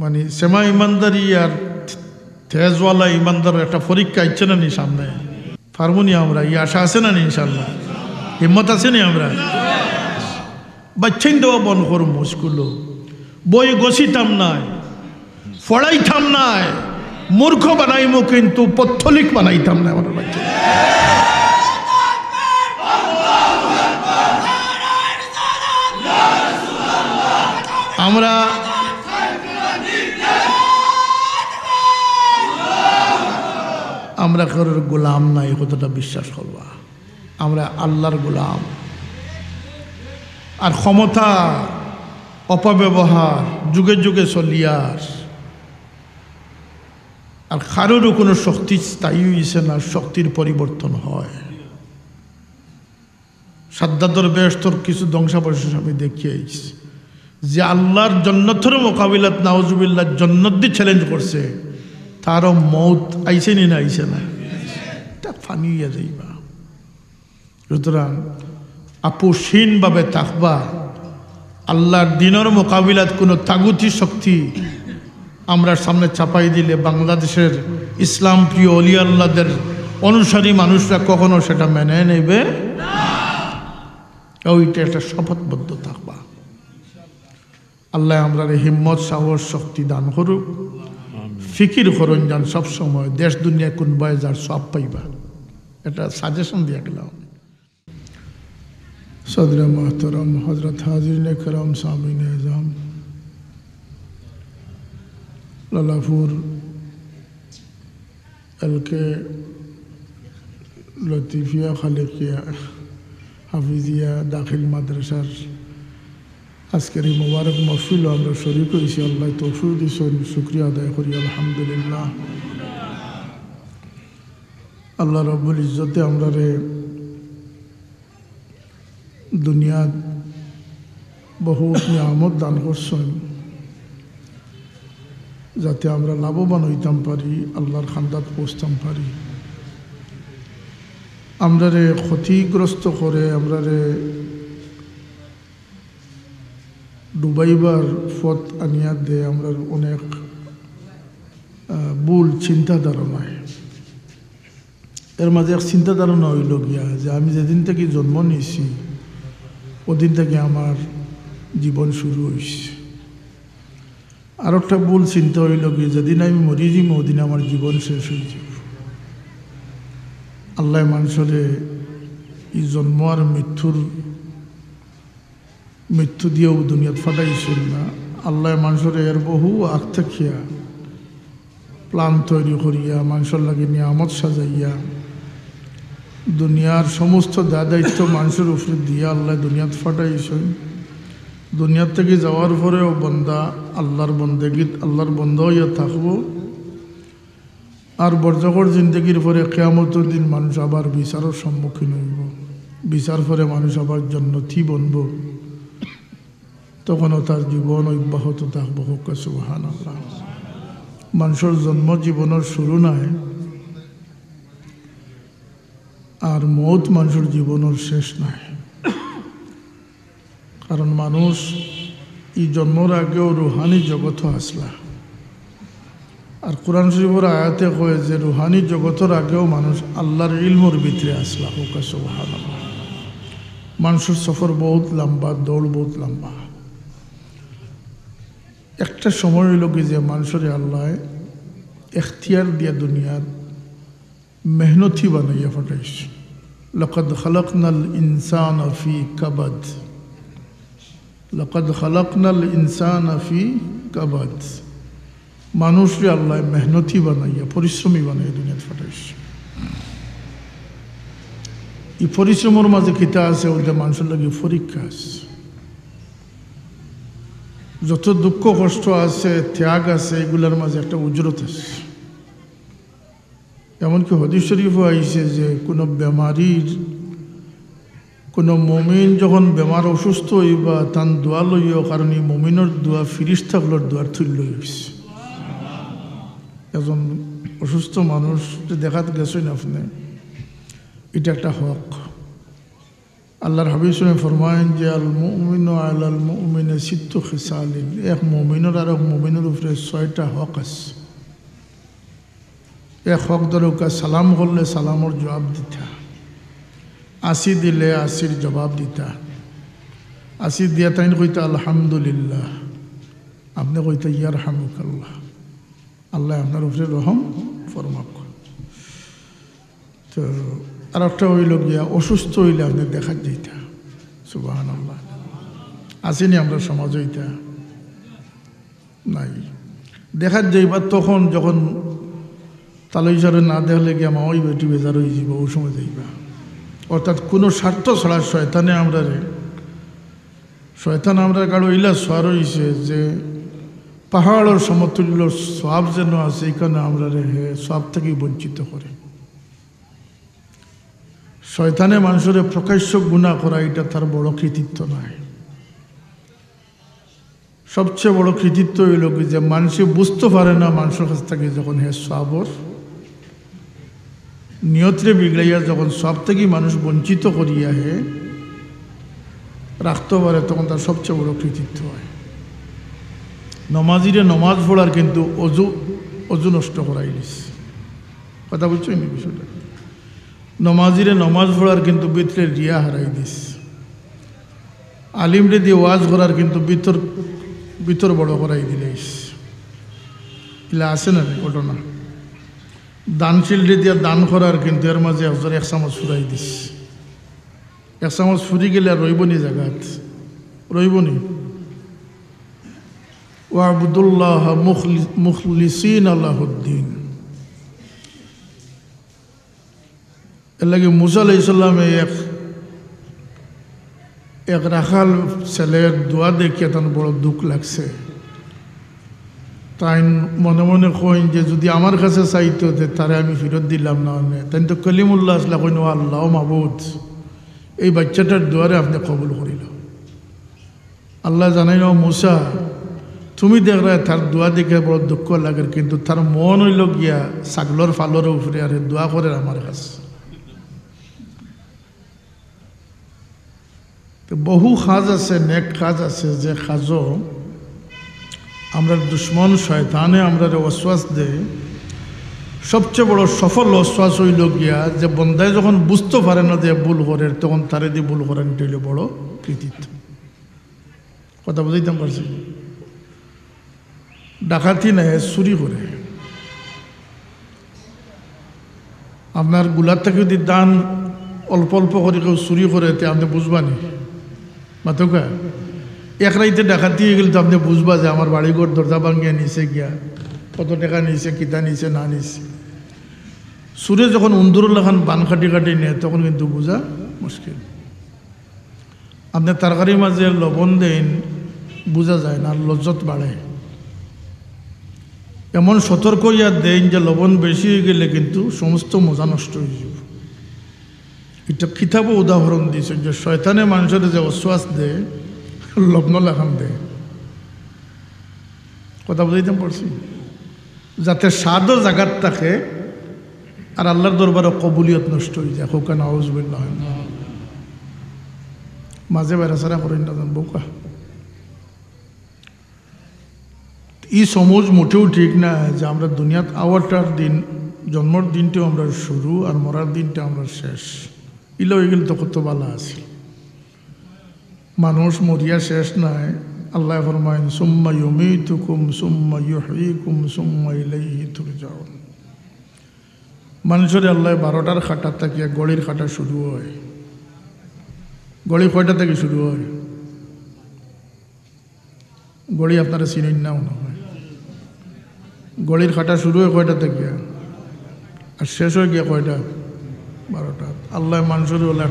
মানে সেমা ইমানদারি আর তেজওয়ালা ইমানদার একটা পরীক্ষা ইচ্ছে না নি সামনে পারবনি আমরা এই আশা আছে না নি ইনশাল্লাহ হিম্মত আছে নি আমরা বাচ্চাইন দেওয়া বন করব স্কুলও বই গছিতাম নাই পড়াইতাম নাই মূর্খ বানাইমো কিন্তু পথলিক বানাইতাম না আমার বাচ্চা আমরা কারোর গোলাম নাই কতটা বিশ্বাস করবা আমরা আল্লাহর গোলাম আর ক্ষমতা অপব্যবহার যুগে যুগে চলিয়ার আর কারোরও কোনো শক্তি স্থায়ী হয়েছে না শক্তির পরিবর্তন হয় সাদ্দাতর বেহেশতর কিছু ধ্বংসাবশেষ আমি দেখিয়েছি যে আল্লাহর জন্নতের মোকাবিলাত নাউজুবিল্লাহ জন্নত দিয়ে চ্যালেঞ্জ করছে তারও মৌত আইছে নি না আইছে না এটা ফানিয়া যাইবা সুতরাং আপোষহীনভাবে থাকবা আল্লাহর দিনের মোকাবিলাত কোনো তাগুতি শক্তি আমরা সামনে চাপাই দিলে বাংলাদেশের ইসলাম প্রিয় অলি আল্লাহদের অনুসারী মানুষরা কখনো সেটা মেনে নেবে ওইটা একটা শপথবদ্ধ থাকবা আল্লাহ আমরা হিম্মত সাহস শক্তি দান করুক ফিকির করুন যান সবসময় দেশ দুনিয়া কোন বয়ে যার সব পাইবা এটা সাজেশন দিয়ে গেলাম সদর মোহতরম হজরত হাজির করম সামিন এজাম লালাপুর এলকে লতিফিয়া খালেকিয়া হাফিজিয়া দাখিল মাদ্রাসার আজকের এই মোবারক মহফিল আমরা শরীক হয়েছি আল্লাহ তৌফিক দিয়েছেন শুকরিয়া আদায় করি আলহামদুলিল্লাহ আল্লাহ রব্বুল ইজ্জতে আমরা রে দুনিয়ার বহুত নিয়ামত দান করছেন যাতে আমরা লাভবান হইতাম পারি আল্লাহর খান্দাত পৌঁছতাম পারি আমরা রে ক্ষতিগ্রস্ত করে আমরা রে ডুবাইবার পথ আনিয়া দে আমরা অনেক ভুল চিন্তা ধারণায় এর মাঝে এক চিন্তা ধারণা হইল গিয়া যে আমি যেদিন থেকে জন্ম নিয়েছি ওদিন থেকে আমার জীবন শুরু হয়েছে আর একটা ভুল চিন্তা হইল গিয়ে যেদিন আমি মরি যাই ওদিন আমার জীবন শেষ হয়ে যাব আল্লাহ মানুষের এই জন্ম আর মৃত্যু দিয়েও দুনিয়াত ফাটাইছিল না আল্লাহ মানুষের এর বহু আগ থাকিয়া প্ল্যান তৈরি করিয়া মানুষের লাগে নিয়ামত সাজাইয়া দুনিয়ার সমস্ত দায়িত্ব মানুষের উপরে দিয়া আল্লাহ দুনিয়াত ফাটাইছেন দুনিয়ার থেকে যাওয়ার পরেও বন্দা আল্লাহর বন্দেগীত আল্লাহর বন্ধ হইয়া থাকবো আর বর্জকর জিন্দগির পরে কিয়ামতের দিন মানুষ আবার বিচারের সম্মুখীন হইব বিচার পরে মানুষ আবার জান্নাতি বনব তখনও তার জীবন অব্যাহত থাকবো হোক সুবহানাল্লাহ মানুষের জন্ম জীবনের শুরু নাই আর মৌত মানুষের জীবনের শেষ নাই কারণ মানুষ এই জন্মর আগেও রুহানি জগৎ আসলা আর কোরআন শরীফের আয়াতে কয় যে রুহানি জগতের আগেও মানুষ আল্লাহর ইলমর ভিতরে আসলা হোক সুবহানাল্লাহ মানুষের সফর বহুত লম্বা দৌড় বহুত লম্বা একটা সময় হইল কি যে মানুষের আল্লাহ এখতিয়ার দিয়া দুনিয়ার মেহনতি বানাইয়া ফাটাইছে লাকাদ খালাকনাল ইনসানা ফি কাবাদ লাকাদ খালাকনাল ইনসানা ফি কাবাদ মানুষরে আল্লাহ মেহনতি বানাইয়া পরিশ্রমী বানাইয়া দুনিয়াত ফাটাইছে এই পরিশ্রমের মাঝে কিতা আছে ওইটা মানুষের লাগে পরীক্ষা আছে যত দুঃখ কষ্ট আছে ত্যাগ আছে এগুলোর মাঝে একটা উজরত আছে এমনকি হাদিস শরীফও আইছে যে কোনো বেমারির কোনো মমিন যখন বেমার অসুস্থ হইবা তান দোয়া লইও কারণ এই মমিনের দোয়া ফিরিস্তাগুলোর দোয়ার তুল্য হয়েছে একজন অসুস্থ মানুষ দেখাতে গেছেন আপনি এটা একটা হক আল্লাহর হাবিব সাল্লাল্লাহু ফরমায়েন যে আল মুমিনু আলাল মুমিনি সিত্তু খিসালিন, এক মুমিনের আর এক মুমিনের উপরে 6টা হক আছে। এক হক দরকা সালাম করলে সালামর জবাব দিতা, আসি দিলে আসির জবাব দিতা। আসি দিয়া তাইন কইতা আলহামদুলিল্লাহ, আপনি কইতা ইয়ারহামুকাল্লাহ, আল্লাহ আপনার উপরে রহম ফরমাক। তো আর একটা হইল গিয়া অসুস্থ হইলে আপনি দেখা যাইতা, সুবহানাল্লাহ। আসেনি আমরা সমাজ হইতা নাই, দেখার যাইবা তখন যখন তালই সারে না দেখলে গিয়া মা ওই বেটি বেজার হয়ে যাব, ওই সময় যাইবা। অর্থাৎ কোনো স্বার্থ ছাড়া শয়তান আমরা কারো ইলা সোয়ার হইছে যে পাহাড়ের সমতুল্য সওয়াব যেন আছে, এখানে আমরা হে সওয়াব থেকে বঞ্চিত করে। শয়তানে মানুষের প্রকাশ্য গুনাহ করা এটা তার বড় কৃতিত্ব নয়। সবচেয়ে বড় কৃতিত্ব হইল কি যে মানুষে বুঝতে পারে না মানুষের কাছ থেকে যখন হে সওয়াবর নিয়ত্রে বিগড়াইয়া যখন সব থেকে মানুষ বঞ্চিত করিয়া হে রাখতে পারে, তখন তার সবচেয়ে বড় কৃতিত্ব হয়। নমাজিরে নমাজ পড়ার কিন্তু অজু নষ্ট করাই দিচ্ছে, কথা বুঝছো এই বিষয়টা। নমাজিরে নমাজ পড়ার কিন্তু ভিতরে রিয়া হারাই দিস। আলিমরে দিয়ে ওয়াজ করার কিন্তু ভিতর বড় করাই দিলেস। এগুলা আছে না ঘটনা। দানশীলরে দিয়ে দান করার কিন্তু এর মাঝে হজর 1 চামচ ফুরাই দিস। 1 চামচ ফুরি গেলে আর রইবনি জায়গাত, রইবনি। ওয়াবুদুল্লাহ মুখলিসিন আল্লাহুদ্দিন। এর লাগে মুসা আলাইহিস সালামে এক রাখাল ছেলের দোয়া দেখিয়ে তার বড় দুঃখ লাগছে। তাই মনে মনে কইন যে যদি আমার কাছে চাইতো তারে আমি ফেরত দিলাম না, তাই তো কলিমুল্লাহ আসলা কইন আল্লাহ মাহবুদ, এই বাচ্চাটার দোয়ারে আপনি কবুল করিল। আল্লাহ জানাইল মুসা তুমি দেখলে তার দোয়া দেখে বড় দুঃখ লাগে, কিন্তু তার মন হইল গিয়া ছাগলর ফালর উপরে আর দোয়া করে আমার কাছে। বহু কাজ আছে, নেক কাজ আছে, যে কাজও আমরা দুশ্মন শয়তানে আমরা ওয়াসওয়াস দেয়। সবচেয়ে বড় সফল ওয়াসওয়াস হইল গিয়া যে বন্দায় যখন বুঝতে পারে না যে ভুল করে, তখন তারে দিয়ে ভুল করেন, এটা হইল বড় কৃতিত্ব। কথা বুঝাইতে পারছি? ডাকাতি নেয়, চুরি করে। আপনার গুলার থেকে যদি দান অল্প অল্প করে কেউ চুরি করে, তে আপনি বুঝবানি মাতকা এক রাইতে ডাকাতি হয়ে গেলে তো আপনি বুঝবা যে আমার বাড়িঘর দরজা ভাঙিয়ে নিছে গিয়া, কত টাকা নিছে, কিতা নিছে না নিছে। সুরে যখন উন্দুরুল খান বান কাটি কাটি নেয়, তখন কিন্তু বোঝা মুশকিল। আপনি তরকারির মাঝে লবণ দেন, বোঝা যায় না, লজ্জত বাড়ে। এমন সতর্ক ইয়া দেন যে লবণ বেশি হয়ে গেলে কিন্তু সমস্ত মজা নষ্ট হয়ে যাব। এটা কিতাবও উদাহরণ দিয়েছে যে শয়তানে মানুষের যে অশ্বাস দেয়, লগ্ন লাগান দেয়। কথা বুঝাইতে পারছি? যাতে স্বাদও জাগাত থাকে আর আল্লাহর দরবারে কবুলিয়ত নষ্ট হয়ে যায়। হোক না আউযুবিল্লাহ, মাঝে বেড়াচারা করেন না বোকা। এই সমাজ মোটেও ঠিক না যে আমরা দুনিয়াত আওয়াটার দিন, জন্মর দিনটাও আমরা শুরু আর মরার দিনটা আমরা শেষ। ইলো এগুলো তো কত ভালো আছে। মানুষ মরিয়া শেষ নাই। আল্লাহ ফরমায়েন সুম্মা ইউমীতুকুম সুম্মা ইউহয়ীকুম সুম্মা ইলাইহি তুরজাউন। মানুষের আল্লাহ 12টার খাটা থেকে গড়ির খাটা শুরু হয়। গড়ি কয়টা থেকে শুরু হয়? গড়ি আপনারা চিনেন না মনে হয়। গড়ির খাটা শুরু হয় কয়টা থেকে আর শেষ হয়ে গিয়া কয়টা? 12টা। আল্লাহ মানুষের হলো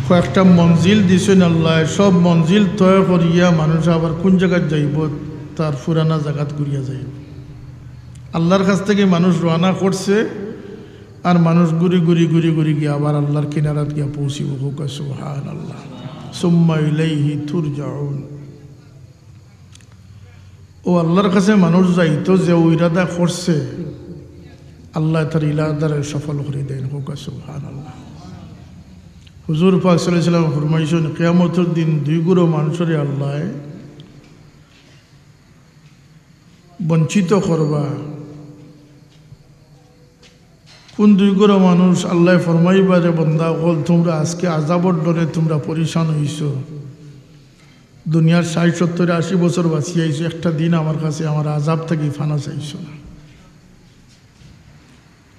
কয়েকটা মঞ্জিল দিছেন। আল্লাহ সব মঞ্জিল তয় করিয়া মানুষ আবার কোন জায়গায় যাইব, তার পুরানা জায়গাত ঘুরিয়া যাইব। আল্লাহর কাছ থেকে মানুষ রওনা করছে আর মানুষ ঘুরি ঘুরি ঘুরি ঘুরি গিয়ে আবার আল্লাহর কিনারাত গিয়া পৌঁছিব। সুবহানাল্লাহ। সুম্মা ইলাইহি তুরজাউন। ও আল্লাহর কাছে মানুষ যাইতো যে ও ইরাদা করছে, আল্লাহ তার ইরাদারে সফল করে দেন। সুবহানাল্লাহ। হুজুর পাক সাল্লাল্লাহু আলাইহি ওয়াসাল্লাম ফরমাইছেন কিয়ামতের দিন দুই গুরু মানুষরে আল্লাহ বঞ্চিত করবা। কোন দুই গুরু মানুষ? আল্লাহ ফরমাইবা যে বান্দা হল তোমরা আজকে আযাবর ডরে তোমরা পরিশান হইছো, দুনিয়ার ৬০ ৭০ ৮০ বছর বাঁচিয়ে আইছো, একটা দিন আমার কাছে আমার আযাব থেকে ফানা চাইছো না।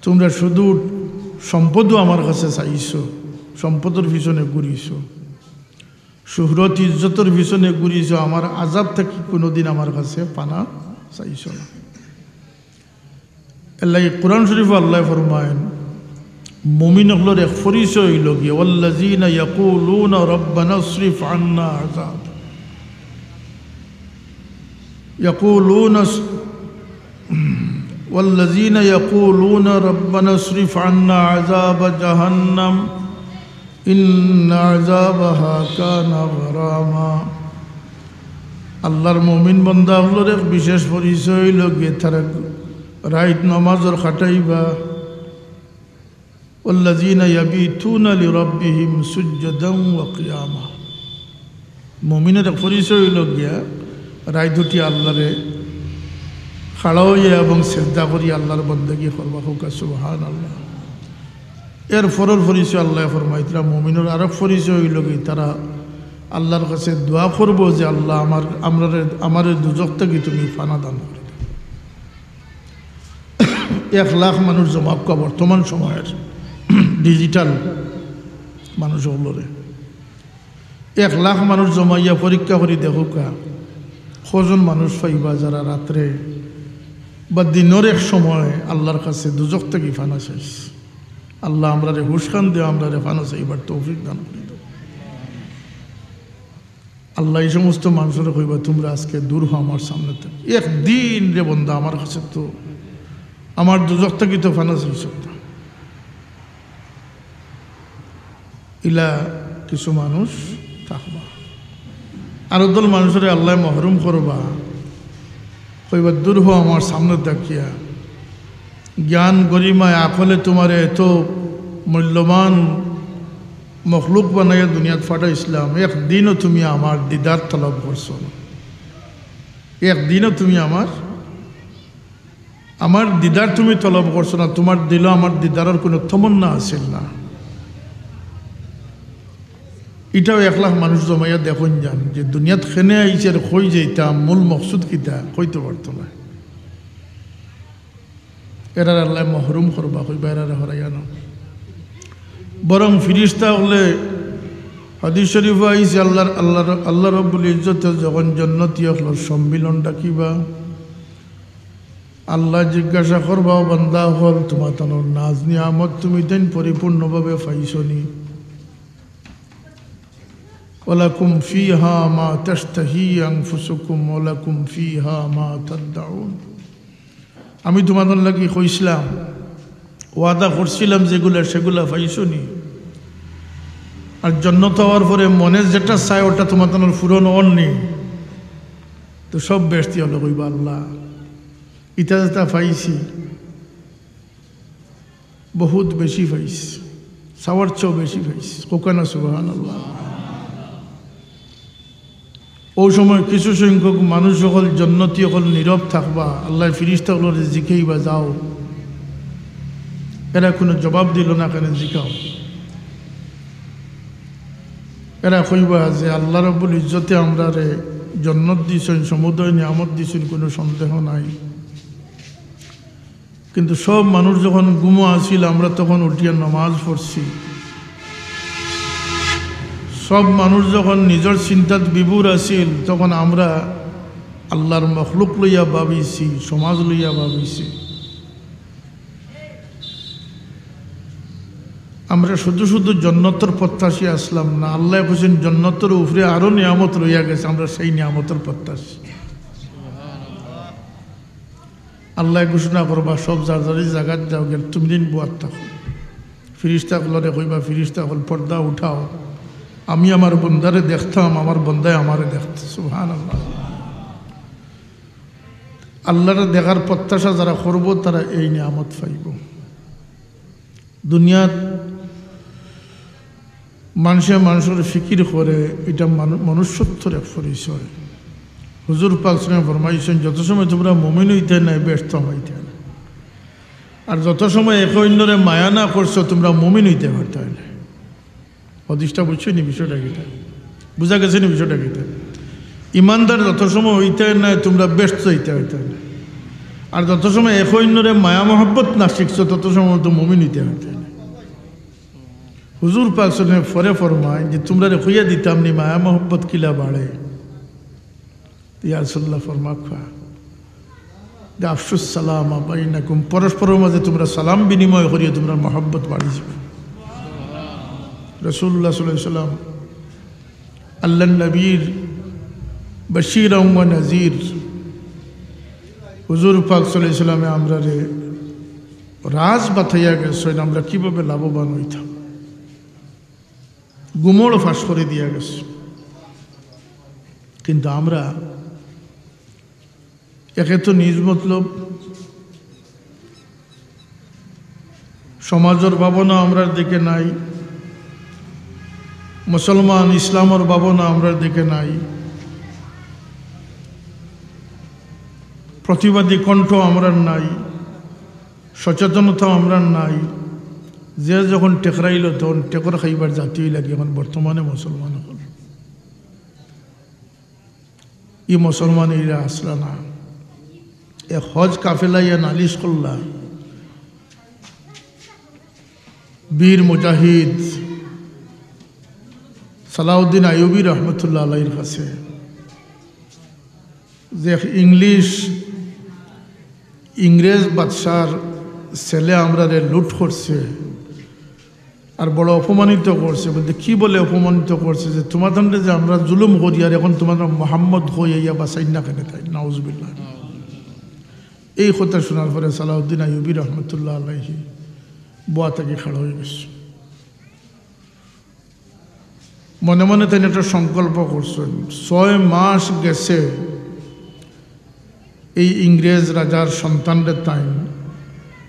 তোমরা শুধু সম্পদও আমার কাছে চাইছো, সম্পদের পিছনে ঘুরিছো, শুহরত ইজ্জতের পিছনে ঘুরিছো, আমার আযাব থেকে কোনোদিন আমার কাছে পানা চাইছো না। আল্লাহ কোরআন শরীফ আল্লাহ ফরমায়েন মুমিন হলোর এক পরিচয় হইল গিয়ে ওয়াল্লাযীনা ইয়াকুলুনা রাব্বানা ইসরিফ আন্না আযাব والذين يقولون ربنا اصرف عنا عذاب جهنم إن عذابها كان غراما। আল্লাহর মুমিন বান্দা হলোর এক বিশেষ পরিচয় লগে তারা রাইত নামাজের খাটাইবা। والذين يبيتون لربهم سجدا وقياما। মুমিনের এক পরিচয় লগিয়া রাইত উঠি আল্লাহরে খাড়া হইয়া এবং সেজদা করি আল্লাহর বন্দেগী করবা। হোকা সুবহানাল্লাহ। এর ফরর পরিচয় আল্লাহ ফরমাইতরা মুমিনের আরেক পরিচয় হইল কি তারা আল্লাহর কাছে দোয়া করব যে আল্লাহ আমার দুজক থেকে তুমি ফানা দান করে দাও। 1 লাখ মানুষ জমাক্কা বর্তমান সময়ের ডিজিটাল মানুষ হলরে 1 লাখ মানুষ জমাইয়া পরীক্ষা করি দেখুকা কজন মানুষ পাইবা যারা রাত্রে বা দিনের এক সময় আল্লাহর কাছে দুজক থেকে ফানা চাইস। আল্লাহ আমরা রে হুশখান দেও, আমরা রে ফানা চাইবার তৌফিক দান করে দাও। আল্লাহ এই সমস্ত মানুষের কইবা তোমরা আজকে দূর হও আমার সামনে থেকে। একদিন রে বন্ধা আমার কাছে তো আমার দুজক থেকে তো ফানা চাইছ না। ইলা কিছু মানুষ থাকবা, আরো দল মানুষের আল্লাহ মহরুম করবা, কইবা দূর হও আমার সামনে দেখিয়া। জ্ঞান গরিমায় আকলে তোমার এত মূল্যবান মখলুক বানাইয়া দুনিয়াত ফাটাইছিলাম, একদিনও তুমি আমার দিদার তলব করছো না। একদিনও তুমি আমার দিদার তুমি তলব করছো না। তোমার দিল আমার দিদারের কোনো তমন্না আসিল না। এটাও 1 লাখ মানুষ জমাইয়া দেখুন যান যে দুনিয়াত খেনে আইছে আর কই যাইতাম মূল মকসুদ কিতা কইতে পারতো না। এরার আল্লাহ মহরুম করবা, কইবা এরারে হরাইয়া না। বরং ফিরিস্তা হলে হাদিস শরীফ আইছে আল্লাহ রব্বুল ইজ্জতে যখন জান্নাতি হলোর সম্মিলন ডাকিবা, আল্লাহ জিজ্ঞাসা করবা বান্দা হল তোমার তানোর নাজ নিয়ামত তুমি দেন পরিপূর্ণভাবে পাইছনি। ওয়ালাকুম ফিহা মা তাশতাহি আনফুসুকুম ওয়ালাকুম ফিহা মা তাদউন। আমি তোমাদের লাগি কইছিলাম, ওয়াদা করছিলাম যেগুলা সেগুলা পাইছনি। আর জান্নাত হওয়ার পরে মনে যেটা চায় ওটা তোমাদের পূরণ হননি, তো সব ব্যস্তি হলো কইবা আল্লাহ ইটা যেটা পাইছি বহুত বেশি পাইছি, চাওয়ার চেয়েও বেশি পাইছি। কোকানা সুবহানাল্লাহ। ওই সময় কিছু সংখ্যক মানুষ সকল জান্নাতি সকল নীরব থাকবা, আল্লাহ ফিরিস্তা হলো জিকেইবা যাও। এরা কোনো জবাব দিল না, কেন জিকাও? এরা কইবা যে আল্লাহ রব্বুল ইজ্জতে আমরা রে জান্নাত দিছেন, সমুদয় নিয়ামত দিছেন, কোনো সন্দেহ নাই। কিন্তু সব মানুষ যখন ঘুমো আসিল আমরা তখন উঠিয়া নামাজ পড়ছি। সব মানুষ যখন নিজের চিন্তাত বিভোর আসিল তখন আমরা আল্লাহর মখলুক লইয়া ভাবিছি, সমাজ লইয়া ভাবিছি। আমরা শুধু শুধু জান্নাতের প্রত্যাশী আসলাম না, আল্লাহ বলছেন জান্নাতের উপরে আরো নিয়ামত রইয়া গেছে, আমরা সেই নিয়ামতের প্রত্যাশী। আল্লাহ ঘোষণা করবা সব যার যারি জায়গাত যাও গে তুমি দিন বুয়ার থাকো। ফিরিস্তা হলরে কইবা ফিরিস্তা হল পর্দা উঠাও, আমি আমার বন্দারে দেখতাম, আমার বন্দায় আমারে দেখত। সুবহানাল্লাহ। আল্লাহরে দেখার প্রত্যাশা যারা করবো তারা এই নিয়ামত পাইব। দুনিয়ার মানুষের ফিকির করে, এটা মনুষ্যত্বর এক পরিচয়। হুজুর পাক সাল্লাল্লাহু ফরমাইছেন, যত সময় তোমরা মুমিন হইতে নাই ব্যস্ত হইতে না, আর যত সময় এক অন্যরে মায়া না করছো তোমরা মুমিন হইতে পারতে না। হাদিসটা বুঝছো নি? বিষয়টা কিটা বুঝা গেছে নি? বিষয়টা কিটা? ইমানদার যত সময় হইতে নাই তোমরা ব্যস্ত হইতে না, আর যত সময় এক অন্যরে মায়া মহব্বত না শিখছো তত সময় তো মুমিন হইতে পারতে না। হুজুর পাক সাল্লাল্লাহু ফরে ফরমায় যে তোমরা রে খুইয়া দিতাম নি মায়া মহব্বত কিলা বাড়ে। ইয়া রাসূলুল্লাহ ফরমাখা যে আফসুস সালাম বাইনাকুম, পরস্পরের মাঝে তোমরা সালাম বিনিময় করিয়ে তোমরা মহব্বত বাড়ি যাবে। রাসূলুল্লাহ সাল্লাল্লাহু আলাইহি ওয়াসাল্লাম আল্লাহ নবীর বশীর ওয়া নযীর হুজুর পাক সাল্লাল্লাহু আলাইহি ওয়াসাল্লামে আমরা রে রাজ বাতাইয়া গেছেন আমরা কীভাবে লাভবান হইতাম, গুমড় ফাঁস করে দিয়া গেছে। কিন্তু আমরা একে তো নিজ মতলব, সমাজের ভাবনা আমরার দিকে নাই, মুসলমান ইসলামের ভাবনা আমরার দিকে নাই, প্রতিবাদী কণ্ঠ আমরার নাই, সচেতনতা আমরার নাই। যে যখন টেকরাইল তখন টেকর খাইবার জাতীয় লাগে। এখন বর্তমানে মুসলমান হল, ই মুসলমান এরা আসলা না। এ হজ কাফেলা ইয়া নালিশ করলা বীর মুজাহিদ সালাউদ্দিন আইয়ুবী রহমতুল্লাহ আলাইহির কাছে, যে ইংরেজ বাদশার ছেলে আমরা রে লুট করছে আর বড় অপমানিত করছে। বলতে কি বলে অপমানিত করছে? যে তোমাদের যে আমরা জুলুম করি আর এখন তোমাদের মোহাম্মদ হইয়া বাসাই না কেন? তাই নাউজুবিল্লাহ। এই কথা শোনার পরে সালাউদ্দিন আইয়ুবী রহমতুল্লাহ আলাইহি বোয়া থেকে খাড়া হয়ে গেছে। মনে মনে তাই একটা সংকল্প করছেন, 6 মাস গেছে এই ইংরেজ রাজার সন্তানদের তাই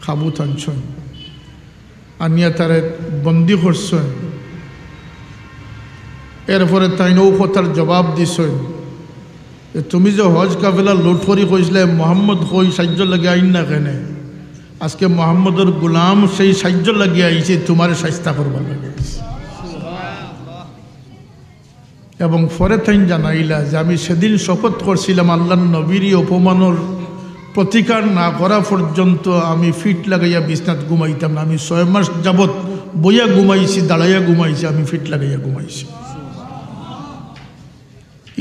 খাবু টানছেন, আনিয়া তারে বন্দি করছেন। এরপরে তাই নৌ কথার জবাব দিছেন, তুমি যে হজ কাফেলা লুট করি কইসলে মোহাম্মদ কই সাহায্য লাগে আইন না কেন? আজকে মোহাম্মদের গোলাম সেই সাহায্য লাগিয়ে আইছে, তোমার শাস্তা করবার লাগে। এবং পরে তাই জানাইলা যে আমি সেদিন শপথ করছিলাম আল্লাহ নবীর অপমানের প্রতিকার না করা পর্যন্ত আমি ফিট লাগাইয়া বিছনাত ঘুমাইতাম না। আমি 6 মাস যাবৎ বইয়া ঘুমাইছি, দাঁড়াইয়া ঘুমাইছি, আমি ফিট লাগাইয়া ঘুমাইছি।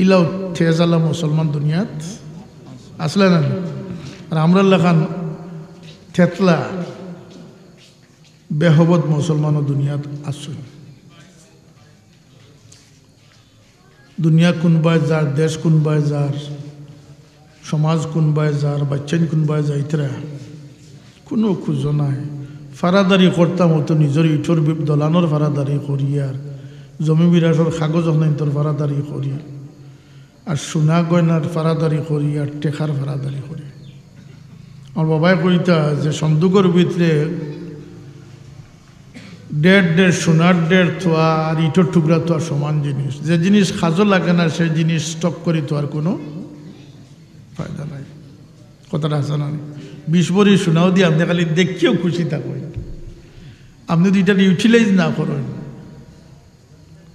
ইলাও থেজালা মুসলমান দুনিয়াত আসলে না। আর আমরা লেখান থেতলা বেহবত মুসলমানও দুনিয়াত আসুন। দুনিয়া কোনবায় যার, দেশ কোনবায় যার, সমাজ কোনবায় যার, বাচ্চান কোনবায় যাইতরা কোনো খুঁজো নাই। ফারাদারি করতাম হতো নিজের ইটর দলানোর ফারাদারি করি, আর জমি বিরাসর কাগজ তোর ফারাদারি করি, আর সোনা গয়নার ফারাদারি করি, আর টেকার ফারাদারি করি। আমার বাবাই কইতা যে সন্দুকের ভিতরে 1.5 সোনার 1.5 থোয়া আর ইটর টুকরা তো আর সমান জিনিস। যে জিনিস খাজো লাগে না সেই জিনিস স্টক করি তো আর কোনো ফায়দা নাই। কথাটা আছে না? 20 ভরি সোনাও দিয়ে আপনি খালি দেখিও খুশি থাকেন, আপনি যদি এটা ইউটিলাইজ না করেন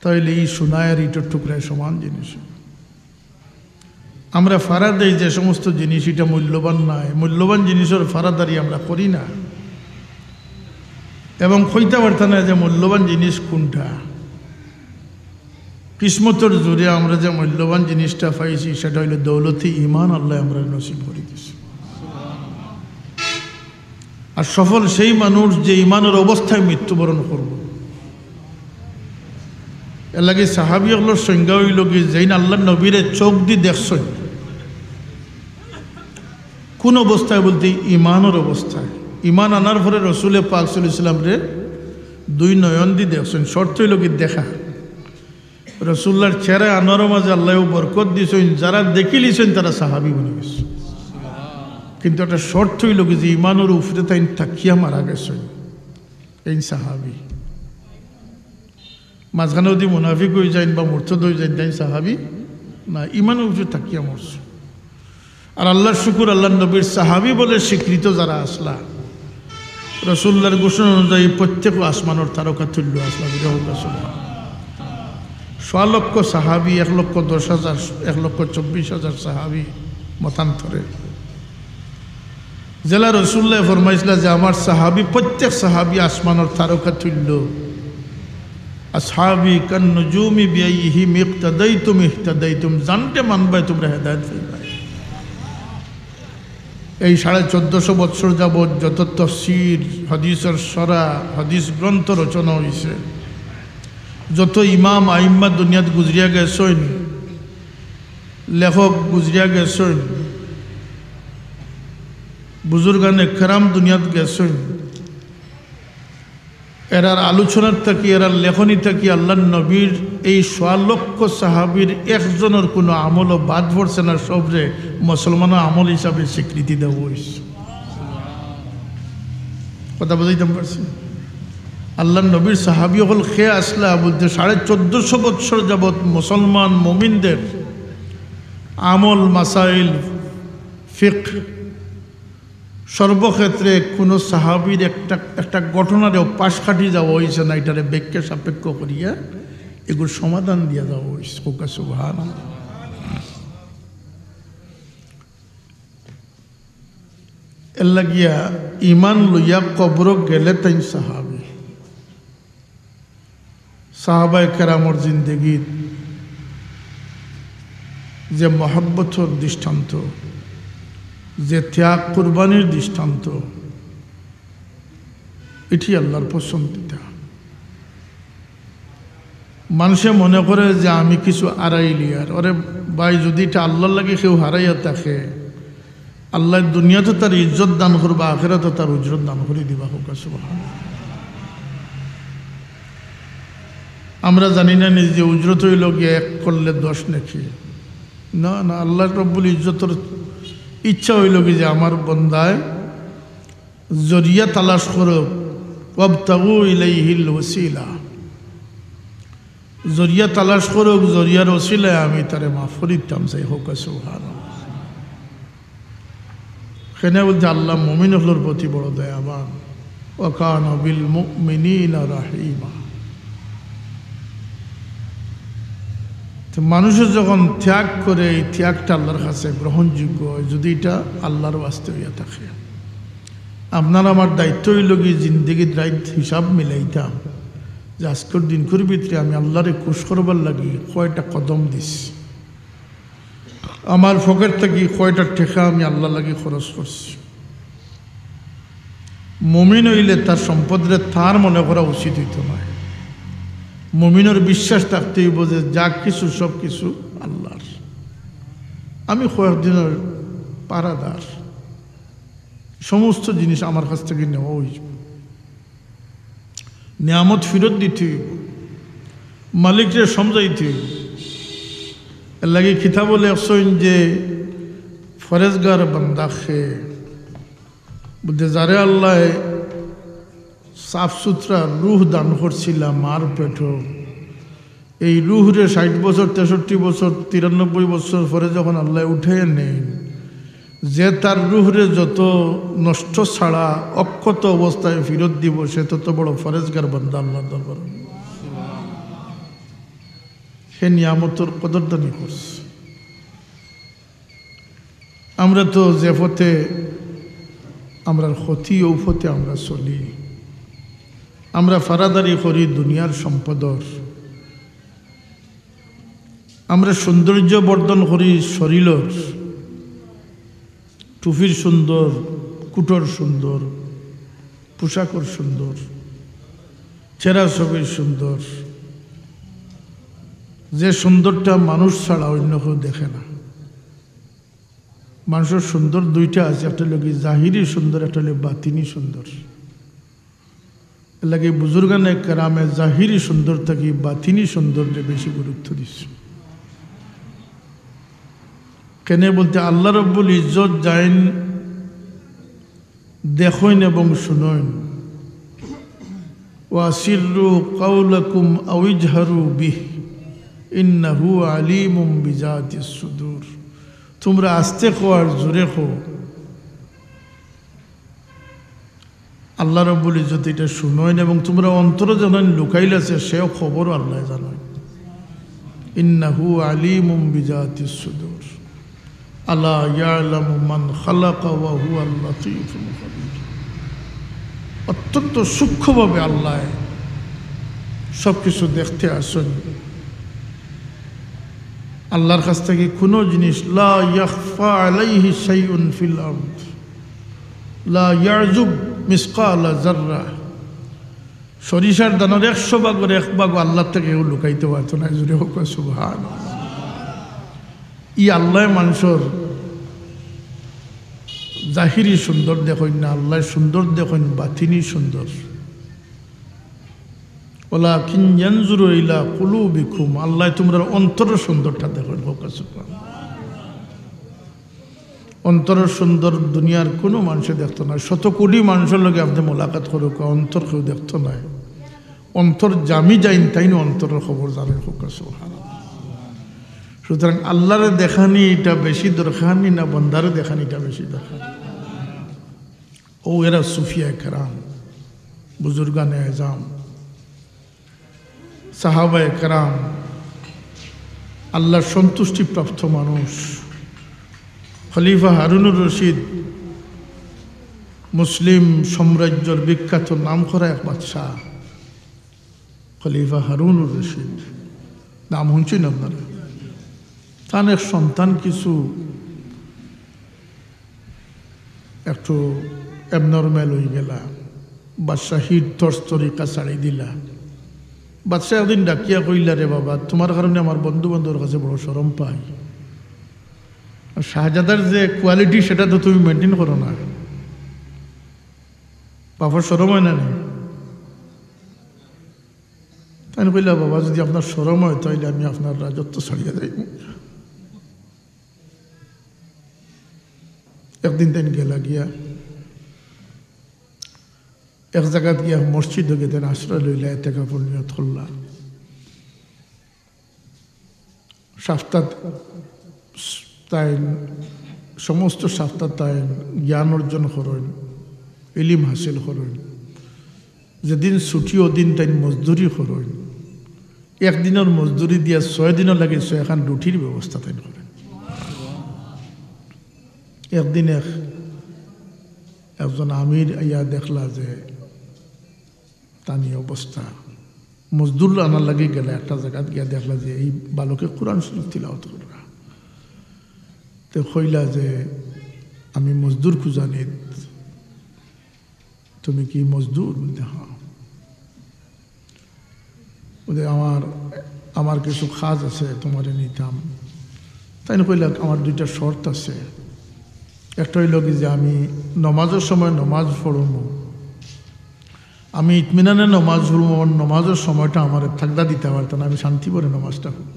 তাহলে এই সোনা আর ইটর টুকরায় সমান জিনিস। আমরা ফারা দেই যে সমস্ত জিনিস এটা মূল্যবান নয়, মূল্যবান জিনিসের ফারাদারি আমরা করি না এবং কইতে পারতাম না যে মূল্যবান জিনিস কোনটা। কিসমতের জোরে আমরা যে মূল্যবান জিনিসটা পাইছি সেটা হইল দৌলতি ইমান, আল্লাহ আমরা নসিব করে দিয়েছি। আর সফল সেই মানুষ যে ইমানের অবস্থায় মৃত্যুবরণ করব। এর লাগে সাহাবিগুলোর সংজ্ঞা হইল কি, যেইন আল্লাহ নবীরে চোখ দিয়ে দেখছেন কোন অবস্থায়? বলতে ইমানের অবস্থায়। ইমান আনার পরে রসুলে পাক সাল্লাল্লাহু আলাইহি ওয়াসাল্লাম রে 2 নয়ন দিয়ে দেখছেন। শর্ত হইল কি দেখা। রসুল্লার চেহারা আনারও মাঝে আল্লাহ বরকত দিয়েছেন, যারা দেখিলিছেন তারা সাহাবি বনে গেছে। কিন্তু একটা শর্ত হইল কি যে ইমানের উপরে তাই থাকিয়া মারা গেছেন এই সাহাবি। মাঝখানে যদি মুনাফিক হয়ে যায় বা মুরতাদ হয়ে যায় তাই সাহাবি না, ইমানের উপরে তাকিয়া মরছে। আর আল্লাহর শুকুর, আল্লাহ নবীর সাহাবি বলে স্বীকৃত যারা আসলা, রসুল্লাহর ঘোষণা অনুযায়ী প্রত্যেক আসমানোর তারকা তুল্য আসলা। 1.6 লক্ষ সাহাবি, 1,10,000, 1,24,000 সাহাবি মতান্তরে জেলা রসুল্লাহ ফরমাইছিল যে আমার সাহাবি, প্রত্যেক সাহাবি আসমানোর তারকা তুল্য। আসহাবি কান্নুজুমি বিআইহিম ইক্তাদাইতুম ইহতাদাইতুম, জানতে মানবাই তোমরা হেদায়েত পাইবাই। এই 1450 বৎসর যাবৎ যত তফসির, হাদিসের সরা, হাদিস গ্রন্থ রচনা হয়েছে, যত ইমাম আইম্মা দুনিয়াত গুজরিয়া গেছেন, লেখক গুজরিয়া গেছেন, বুজুর্গানে কেরাম দুনিয়াত গেছেন, এরার আলোচনার থাকি, এরার লেখনী থাকি আল্লাহ নবীর এই 1.6 লক্ষ সাহাবির একজনের কোনো আমলও বাদ পড়ছে না, সবরে মুসলমানের আমল হিসাবে স্বীকৃতি দেওয়া হয়েছে। কথা বুঝাইতে পারছি? আল্লাহ নবীর সাহাবি হল খেয়ে আসলা বলতে 1450 বৎসর যাবৎ মুসলমান মুমিনদের আমল, মাসাইল, ফিকহ সর্বক্ষেত্রে কোনো সাহাবির একটা ঘটনারেও পাশ কাটি যাওয়া হয়েছে না, এটারে ব্যাখ্যা সাপেক্ষ করিয়া এগুলোর সমাধান দিয়া যাওয়া হয়েছে। সুবহানাল্লাহ। এর লাগিয়া ইমান লইয়া কবর গেলে তাই সাহাবি, সাহাবায়ে কেরামর জিন্দেগীর যে মহব্বতর দৃষ্টান্ত, যে ত্যাগ কুরবানির দৃষ্টান্ত, এটি আল্লাহর পছন্দিতা। মানুষে মনে করে যে আমি কিছু হারাইলি, আর ওরে ভাই যদি এটা আল্লাহর লাগে কেউ হারাইয়া থাকে, আল্লাহ দুনিয়াতে তার ইজ্জত দান করবা, আখিরাতে তার উজরত দান করে দিবা। সুবহানাল্লাহ। আমরা জানি না যে উজরত হইল গিয়ে এক করলে 10 নাকি না, না, আল্লাহ রব্বুল ইজ্জতের ইচ্ছা হইল কি যে আমার বন্দায় জরিয়া তালাশ করুক, ওয়াবতাগু ইলাইহিল ওয়াসিলা, জরিয়া তালাশ করুক, জরিয়ার ওসিলায় আমি তারে মাফ করিতাম। চাই হোক। সুবহানাল্লাহ। সেখানে বলতে আল্লাহ মুমিনগুলোর প্রতি বড় দয়াবান। ওয়া কানা বিল মুমিনিনা রাহিমা। মানুষের যখন ত্যাগ করে, এই ত্যাগটা আল্লাহর কাছে গ্রহণযোগ্য হয় যদি এটা আল্লাহর বাস্তে হইয়া থাকে। আপনার আমার দায়িত্ব হইল কি জিন্দগির দায়িত্ব হিসাব মিলাইতাম যে আজকের দিনকুর ভিতরে আমি আল্লাহরে খুশ করবার লাগি কয়টা কদম দিস, আমার ফকের থেকে কয়টা টেকা আমি আল্লাহ লাগি খরচ করছি। মুমিন হইলে তার সম্পদরে তার মনে করা উচিত হইত নয়। মুমিনের বিশ্বাস থাকতেই বোঝে যা কিছু সব কিছু আল্লাহর, আমি কয়েকদিনের পারাদার, সমস্ত জিনিস আমার কাছ থেকে নেওয়া হইব, নিয়ামত ফেরত দিতে হইব, মালিকরে সমঝাইতে হইব। এর লাগে কিতাব বলে আসছেন যে ফরেজগার বান্দা খে বলতে যারে আল্লাহ সাফ সুতরা রুহ দান করছিলাম মার পেট, এই রুহরে 60 বছর 63 বছর 93 বছর পরে যখন আল্লাহ উঠে নেন, যে তার রুহরে যত নষ্ট ছাড়া অক্ষত অবস্থায় ফেরত দিব, সে তত বড় ফরেজগার বান্দা আল্লাহর দরবারে। সে নিয়ামতর কদরদানি করছে। আমরা তো যে পথে আমরা ক্ষতি ও পথে আমরা চলি, আমরা ফারাদারি করি দুনিয়ার সম্পদর, আমরা সৌন্দর্য বর্ধন করি শরীরের, টুপির সুন্দর, কুটোর সুন্দর, পোশাকর সুন্দর, চেহারা ছবির সুন্দর, যে সুন্দরটা মানুষ ছাড়া অন্য কেউ দেখে না। মানুষের সুন্দর দুইটা আছে, একটা হলো কি জাহিরি সুন্দর, একটা হলো বাতিনি সুন্দর। এর লাগে বুজুর্গানে কেরামে জাহিরি সুন্দর থাকি বাতিনি সৌন্দর্যে বেশি গুরুত্ব দিচ্ছে। কেন বলতে আল্লাহ রব্বুল ইজ্জত যাইন দেখইন এবং শুনইন, وأسروا قولكم أو اجهروا به إنه عليم بذات الصدور তোমরা আস্তে খো আর জোরে খো আল্লাহ রাব্বুল ইজ্জত এটা শুনোয় এবং তোমরা অন্তরে জানেন লুকাইলাছে সেও খবর আল্লাহ জানেন ইন্নাহু আলিমুম বিজাতিস সুদূর আলা ইয়ালামু মান খালাকা ওয়া হুয়াল লাতীফুল খাবীর অত্যন্ত সূক্ষ্মভাবে আল্লাহ সব কিছু দেখতে আসেন আল্লাহর কাছ থেকে কোনো জিনিস লা ইয়াখফা আলাইহি শাইউন ফিল আরদ লা ইয়াজুব মিসকালা যাররা সরিষার দানার 100 ভাগের 1 ভাগ আল্লাহ থেকে লুকাইতে পারতো না জুড়ে হোক সুবহানাল্লাহ ই আল্লাহ মানুষের জাহিরি সুন্দর দেখেন না আল্লাহ সুন্দর দেখেন বাতিনি সুন্দর ওয়ালাকিন ইয়ানজুরু ইলা কুলুবিকুম আল্লাহ তোমরা অন্তরের সুন্দরটা দেখেন হোক সুবহানাল্লাহ অন্তরের সুন্দর দুনিয়ার কোনো মানুষে দেখতো না শত কোটি মানুষের লগে আপনি মোলাকাত করুক অন্তর কেউ দেখতো না অন্তর জামি যাইন তাই না অন্তরের খবর জানেন হোক সুবহানাল্লাহ সুতরাং আল্লাহরে দেখানি এটা বেশি দরকার না বন্দারে দেখানি এটা বেশি দরকার ও এরা সুফিয়া কেরাম বুজুর্গানে আজম সাহাবায়ে কেরাম আল্লাহর সন্তুষ্টি প্রাপ্ত মানুষ খলিফা হারুনুর রশিদ মুসলিম সাম্রাজ্যের বিখ্যাত নামকরা এক বাদশাহ খলিফা হারুনুর রশিদ নাম শুনছেন আপনারা তার এক সন্তান কিছু একটু অ্যাবনর্মাল হয়ে গেলা বাদশাহীর তরস্তরিকা ছাড়ি দিলা বাদশাহ একদিন ডাকিয়া কইলা রে বাবা তোমার কারণে আমার বন্ধু বান্ধবের কাছে বড় শরম পাই শাহজাদার যে কোয়ালিটি সেটা তো তুমি মেনটেন করো না বাবার শরম হয় না তাই কইলা বাবা যদি আপনার শরম হয় তাহলে আমি আপনার রাজত্ব ছাড়িয়ে যাই একদিন তাই গেলা গিয়া এক জায়গাত গিয়া মসজিদ গেতেন আশ্রয় লইলা এতে কাপড় নিয়ত করলা সাফতাত তাই সমস্ত সাফতাত তাই জ্ঞান অর্জন করেন ইলিম হাসিল করেন যেদিন ছুটি ওদিন তাই মজদুরি করেন একদিনের মজদুরি দিয়া 6 দিনও লাগে 6 খান রুটির ব্যবস্থা তাই করেন একদিন একজন আমির ইয়া দেখলা যে তানি অবস্থা মজদুর আনার লাগে গেলে একটা জায়গাত গিয়া দেখলা যে এই বালকে কোরআন শরীফ তিলাওয়াত করা তো কইলা যে আমি মজদুর খুঁজানি তুমি কি মজদুর বলতে হ্যাঁ আমার কিছু কাজ আছে তোমারে নিতাম তাই না কইলা আমার 2টা শর্ত আছে একটা হইল কি যে আমি নমাজের সময় নমাজ পড়ব আমি ইতমিনানে নমাজ পড়ব আমার নমাজের সময়টা আমার থাকদা দিতে পারতাম না আমি শান্তি করে নমাজটা পড়ব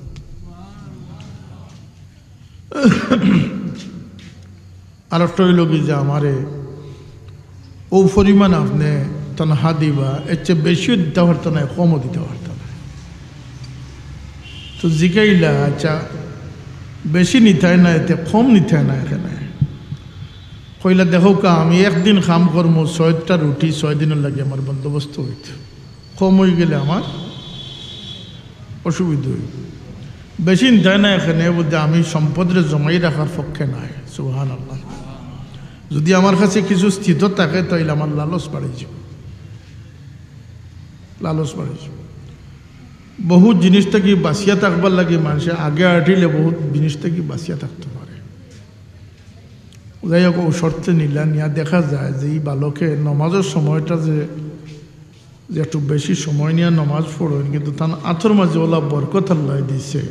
আর একটা হইল কি যে আমারে ও পরিমাণ আপনি তনহা দিবা এর চেয়ে বেশিও দিতে পারত না কমও দিতে পারত না তো জিগাইলা আচ্ছা বেশি নিতে হয় না এতে কম নিতে হয় না এখানে কইলা দেখো কা আমি একদিন কাম করবো 6টা রুটি 6 দিনের লাগে আমার বন্দোবস্ত হইত কম হয়ে গেলে আমার অসুবিধা হইত বেশি নিতে হয় না এখানে বলতে আমি সম্পদরে জমাই রাখার পক্ষে নাই সুবহানাল্লাহ যদি আমার কাছে কিছু স্থিত থাকে তাইলে আমার লালস বাড়িয়েছে বহুত জিনিস থেকে বাঁচিয়া থাকবার লাগে মানুষে আগে আটিলে বহুত জিনিস থেকে বাঁচিয়া থাকতে পারে যাই হোক ও শর্তে নিলা নিয়া দেখা যায় যে এই বালকে নমাজের সময়টা যে একটু বেশি সময় নিয়ে নমাজ পড়েন কিন্তু তার আথর মাঝে ওলা বরকত আল্লাহ দিছে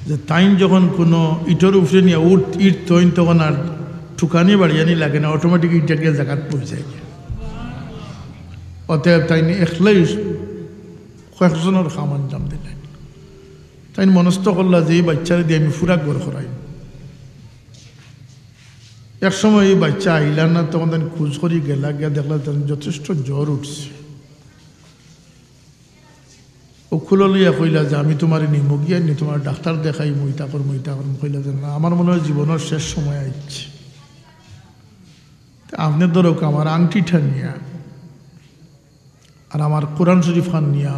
যে টাইম যখন কোনো ইটের উপরে নিয়ে ইট তৈন তখন আর ঠুকানি বাড়িয়ানি লাগে না অটোমেটিক ইটাকে জায়গাত পৌঁছায় অতএব তাই একলাই কয়েকজনের খাম আঞ্জাম দিলেন তাই মনস্থ করলা যে এই বাচ্চারা দিয়ে আমি ফুরা ঘর করাই এক সময় এই বাচ্চা আইলা না তখন খোঁজ করি গেলা গিয়া দেখলা তখন যথেষ্ট জ্বর উঠছে ও খুলো লইয়া কইলা যে আমি তোমার নিমো গিয়া নি তোমার ডাক্তার দেখাই মইতা কর কইলা যে না আমার মনে হয় জীবনের শেষ সময় আইছে। আপনি ধরো আমার আংটিটা নিয়া আর আমার কোরআন শরীফ খান নিয়া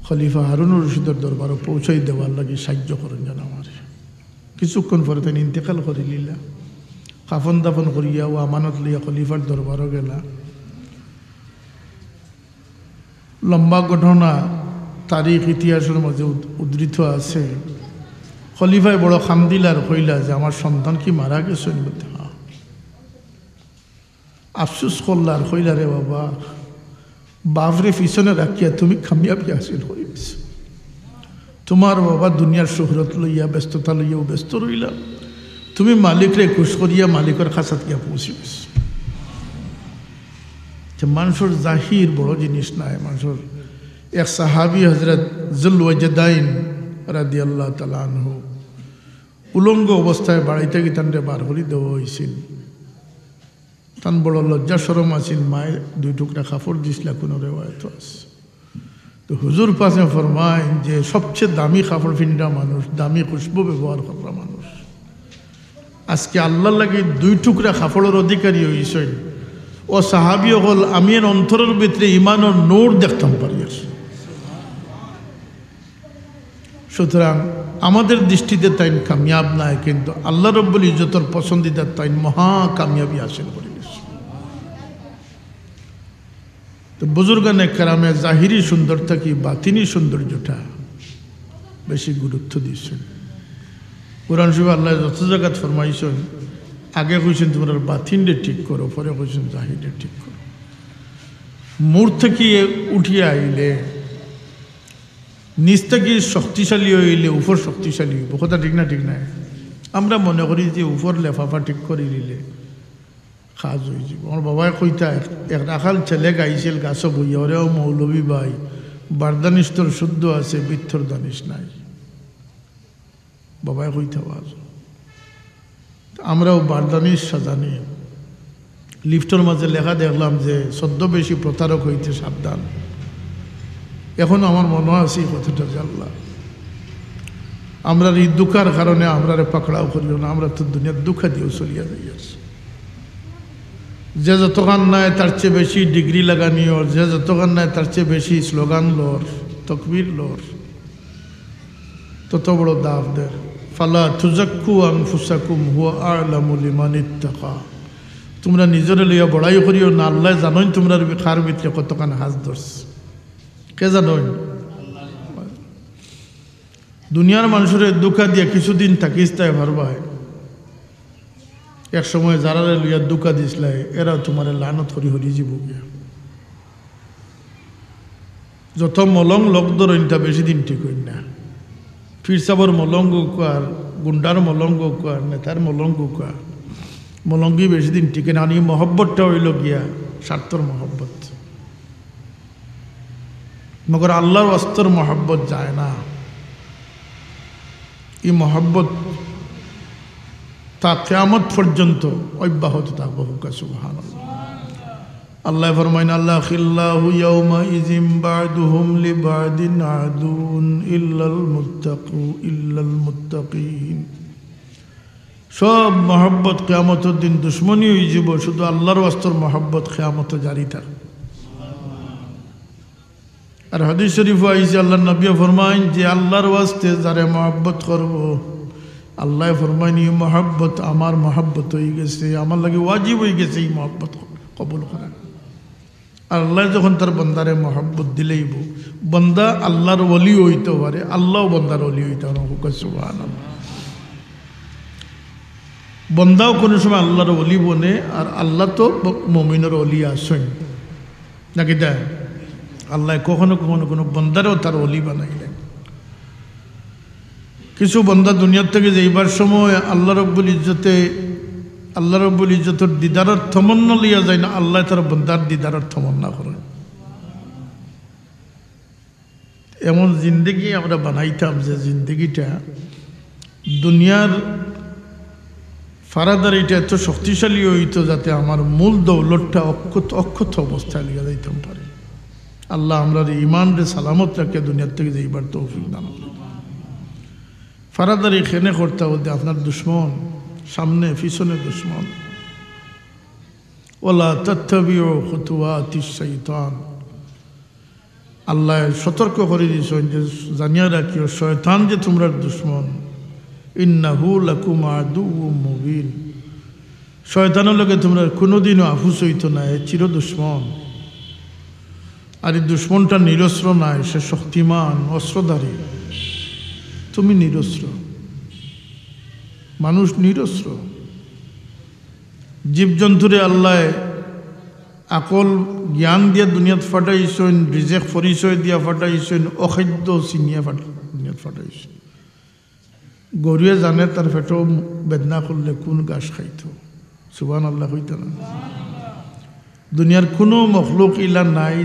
খলিফা হারুনুর রশিদের দরবারও পৌঁছাই দেওয়ার লাগে সাহায্য করেন যেন আমার। কিছুক্ষণ পরে তিনি ইন্তেকাল করে লিলা, কাফন দাফন করিয়া ও আমানত লইয়া খলিফার দরবারও গেলা। লম্বা ঘটনা, তারিখ ইতিহাসের মাঝে উদ্ধৃত আছে। খলিফায় বড় খামদিলার কইলা যে আমার সন্তান কি মারা গেছে? হ্যাঁ। আফসুস করলার কইলা রে বাবা, বাপরে পিছনে রাখিয়া তুমি কামিয়াবি হাসিল করিস। তোমার বাবা দুনিয়ার শহরত লইয়া ব্যস্ততা লইয়াও ব্যস্ত রইলা, তুমি মালিকরে খুশ করিয়া মালিকের খাসাত গিয়া পৌঁছি গেছ। মানুষের জাহির বড় জিনিস নাই। মানুষের এক সাহাবি হজরত জুলওয়াজদাইন রাদিয়াল্লাহু তাআলা আনহু উলঙ্গ অবস্থায় বাড়িতে গিয়ে তানরে বার করে দেওয়া হয়েছিল। তান বড় লজ্জা সরম আছিল, মায়ের 2 টুকরা কাপড় দিছিল, কোনো রেওয়ায়ত আছে। তো হুজুর পাশে ফরমায় যে সবচেয়ে দামি কাপড় ফিন্ডা মানুষ, দামি খুশবু ব্যবহার করা মানুষ, আজকে আল্লাহর লাগে 2 টুকরা কাপড়ের অধিকারী হয়েছেন। ও সাহাবি হল আমি এর অন্তরের ভিতরে ইমানের নূর দেখতাম পারি। সুতরাং আমাদের দৃষ্টিতে তাই কামিয়াব নাই, কিন্তু আল্লাহ রব্বুল ইজ্জতের পছন্দিদার তাই মহা কামিয়াবি হাসিল করে গেছে। তো বুজুর্গানে কেরামে জাহিরি সুন্দর থাকি বাতিনি সৌন্দর্যটা বেশি গুরুত্ব দিয়েছেন। কোরআন শরীফে আল্লাহ যত জায়গাত ফরমাইছেন, আগে কইছেন তোমরা বাতিনরে ঠিক করো, পরে কইছেন জাহিরে ঠিক করো। মূর থেকে উঠিয়া আইলে, নিচ থেকে শক্তিশালী হইলে উপর শক্তিশালী হইব। কথা ঠিক না? ঠিক নাই? আমরা মনে করি যে উপর লেফাফা ঠিক করে দিলে কাজ হয়ে যাব। আমার বাবাই কইতা এক রাখাল ছেলে গাইছিল গাছও বইয়া, ওরেও মৌলবী ভাই বারদানিস্তর শুদ্ধ আছে, বৃত্তর দানিশ নাই। বাবাই কইতা আজ আমরাও বারদানিশ সাজানি। লিফটের মাঝে লেখা দেখলাম যে সদ্য বেশি প্রতারক হইতে সাবধান। এখন আমার মনে আছে এই কথাটা যে আল্লাহ আমরা এই দুঃখার কারণে আমরা পাকড়াও করিও না, আমরা তো দুনিয়ার দুঃখা দিয়েও চলিয়া যাইয়াছি। যে যতক্ষণ নাই তার চেয়ে বেশি ডিগ্রি লাগানি, ওর যে যতক্ষণ নাই তার চেয়ে বেশি স্লোগান লোর, তকবীর লোর, তত বড় দাব দের। ফালা তুজাক্কু আনফুসাকুম হুয়া আ'লামু লিমান ইত্তাকা। তোমরা নিজরে লইয়া বড়াই করিও না, আল্লাহ জানোই তোমরা খার ভিতরে কতক্ষণ হাজ ধরছে। কে জানোই? দুনিয়ার মানুষের দুঃখা দিয়া কিছুদিন থাকিস তাই ভারবায়, এক সময় যারা লইয়া দুঃখা দিসলাই এরা তোমার লানত হরি হরি জীব গিয়া। যত মলং লোক ধরইনটা বেশি দিন ঠিক হইন না। ফিরসাবর মলঙ্গ কার, গুন্ডার মলঙ্গ কার, নেতার মলঙ্গ কার, মলঙ্গি বেশি দিন টিকে না। এই মহব্বতটা হইল গিয়া স্বার্থর মহব্বত, মগর আল্লাহর অস্তর মহব্বত যায় না। এই মহব্বত তা কিয়ামত পর্যন্ত অব্যাহত থাকবে। সুবহানাল্লাহ। আল্লাহ ফরমাইন আল্লাহিল্লাহু ইয়াউমা ইযিম বা'দুহুম লিবা'দিন আদুন ইল্লাল মুত্তাকিন। সব মহব্বত কিয়ামতের দিন দুশ্মনী হয়ে যাব, শুধু আল্লাহর ওয়াস্তর মহব্বত কিয়ামতে জারি থাকবে। আর হাদিস শরীফ আইছে আল্লাহ নবী ফরমাইন যে আল্লাহর ওয়াস্তে যারে মহব্বত করব, আল্লাহ ফরমাইন এই মহব্বত আমার মহব্বত হয়ে গেছে, আমার লাগে ওয়াজিব হয়ে গেছে এই মহব্বত কবুল করা। আল্লাহ যখন তার বন্দারে মহব্বত দিলেইব, বন্দা আল্লাহর ওলি হইতে পারে, আল্লাহ বন্দার ওলি হইতে পারে। সুবহানাল্লাহ। বন্দাও কোনো সময় আল্লাহর ওলি বনে, আর আল্লাহ তো মুমিনের ওলি আসেন নাকি? দেয় আল্লাহ কখনো কখনো কোনো বন্দারও তার ওলি বানাইলেন। কিছু বন্দা দুনিয়ার থেকে যাইবার সময় আল্লাহ রব্বুল ইজ্জতের দিদারের তমন্না লিয়া যায় না, আল্লাহ তার বন্দার দিদারের তমন্না করেন। এমন জিন্দগি আমরা বানাইতাম যে জিন্দগিটা দুনিয়ার ফারাদারিটা এত শক্তিশালী হইতো যাতে আমার মূল দৌলতটা অক্ষত অবস্থায় লিয়া যাইতাম পারে। আল্লাহ আমরা ইমান রে সালামত রাখে দুনিয়ার থেকে যাইবার তৌফিক দান করুন। ফারাদারি খেনে করতে হতে আপনার দুশ্মন সামনে পিছনে দুশ্মন। ওলা তাত্তাবিউ খুতুওয়াতিশ শাইতান, আল্লাহ সতর্ক করে দিয়েছেন যে জানিয়া রাখিও শয়তান যে তোমরা দুশ্মন। ইন্নাহু লাকুম আদুউম মুবিন, শয়তানের লগে তোমরা কোনোদিনও আফুস হইতো না, চির দুশ্মন। আর এই দুশ্মনটা নিরস্ত্র নাই, সে শক্তিমান অস্ত্রধারী। তুমি নিরস্ত্র, মানুষ নিরস্ত্র। জীবজন্তুরে আল্লাহ আকল জ্ঞান দিয়া দুনিয়াত ফাটাইছেন, রিজেক পরিচয় দিয়া ফাটাইছেন, অখাদ্য চিনিয়া দুনিয়াত ফাটাইছেন। গরুয়ে জানে তার পেটও বেদনা করলে কোন ঘাস খাইত। সুবহানাল্লাহ হইতে না। দুনিয়ার কোনো মখলুক ইলা নাই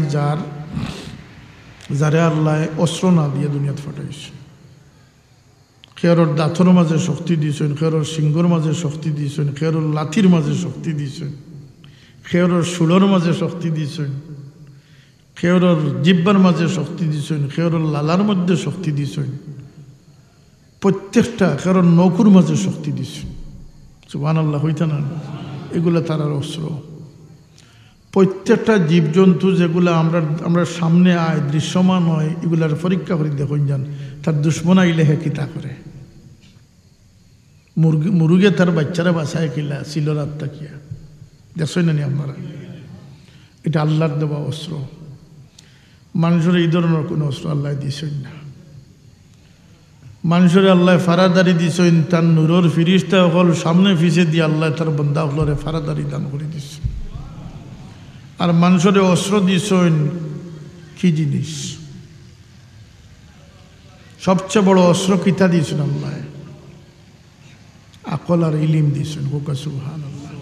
যারে আল্লাহ অস্ত্র না দিয়ে দুনিয়াত ফাটাইছে। খেয়ারর দাঁতর মাঝে শক্তি দিয়েছেন, খেয়ারর সিংহর মাঝে শক্তি দিয়েছেন, খেয়ারর লাঠির মাঝে শক্তি দিয়েছেন, খেয়ারর শুলোর মাঝে শক্তি দিয়েছেন, খেয়ারর জিব্বার মাঝে শক্তি দিয়েছেন, খেয়ারর লালার মধ্যে শক্তি দিয়েছেন। প্রত্যেকটা খেয়ারর নৌকুর মাঝে শক্তি দিয়েছেন। সুবহানাল্লাহ হইতে না। এগুলা তারার অস্ত্র। প্রত্যেকটা জীবজন্তু যেগুলো আমরা সামনে আয় দৃশ্যমান হয়, এগুলার পরীক্ষা করে দেখুন যান তার দুশ্মন আইলে হে কিতা করে। মুরগে তার বাচ্চারা বাসায় কিলা ছিল রাত তাকিয়া দেখছই না নি আপনারা। এটা আল্লাহর দেওয়া অস্ত্র। মানুষের এই ধরনের কোনো অস্ত্র আল্লাহ দিয়েছেন না। মানুষের আল্লাহ ফারাদারি দিয়েছেন, তার নূরের ফিরিস্তা হল সামনে ফিসে দিয়ে আল্লাহ তার বন্দা হলরে ফারাদারি দান করে দিয়েছে। আর মানুষের অস্ত্র দিয়েছেন কি জিনিস? সবচেয়ে বড় অস্ত্র কিতা দিয়েছেন আল্লাহ? আকল আর ইলিম দিয়েছেন। সুবহানাল্লাহ।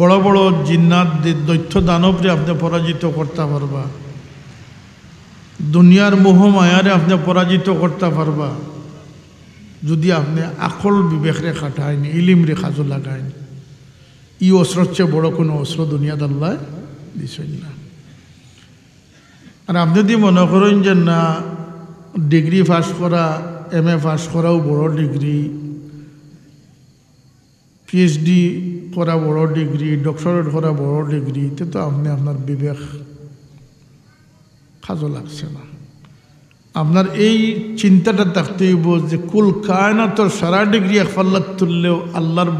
বড় বড় জিন্নাত দৈত্য দানবরে আপনি পরাজিত করতে পারবা, দুনিয়ার মোহ মায়ারে আপনি পরাজিত করতে পারবা যদি আপনি আকল বিবেকরে খাটাইন, ইলিম রে কাজে লাগাইন। ই অস্ত্রের চেয়ে বড় কোনো অস্ত্র দুনিয়াতে আল্লাহ দিছেন না। আর আপনি যদি মনে করেন যে না ডিগ্রি পাস করা, MA পাস করাও বড় ডিগ্রি, PhD করা বড় ডিগ্রি, ডক্টরেট করা বড় ডিগ্রি, তো আপনি আপনার বিবেক কাজে লাগছে না। আপনার এই চিন্তাটা থাকতে হইব যে কুল কায়নাতর সারা ডিগ্রি এক পাল্লাত তুললেও আল্লাহর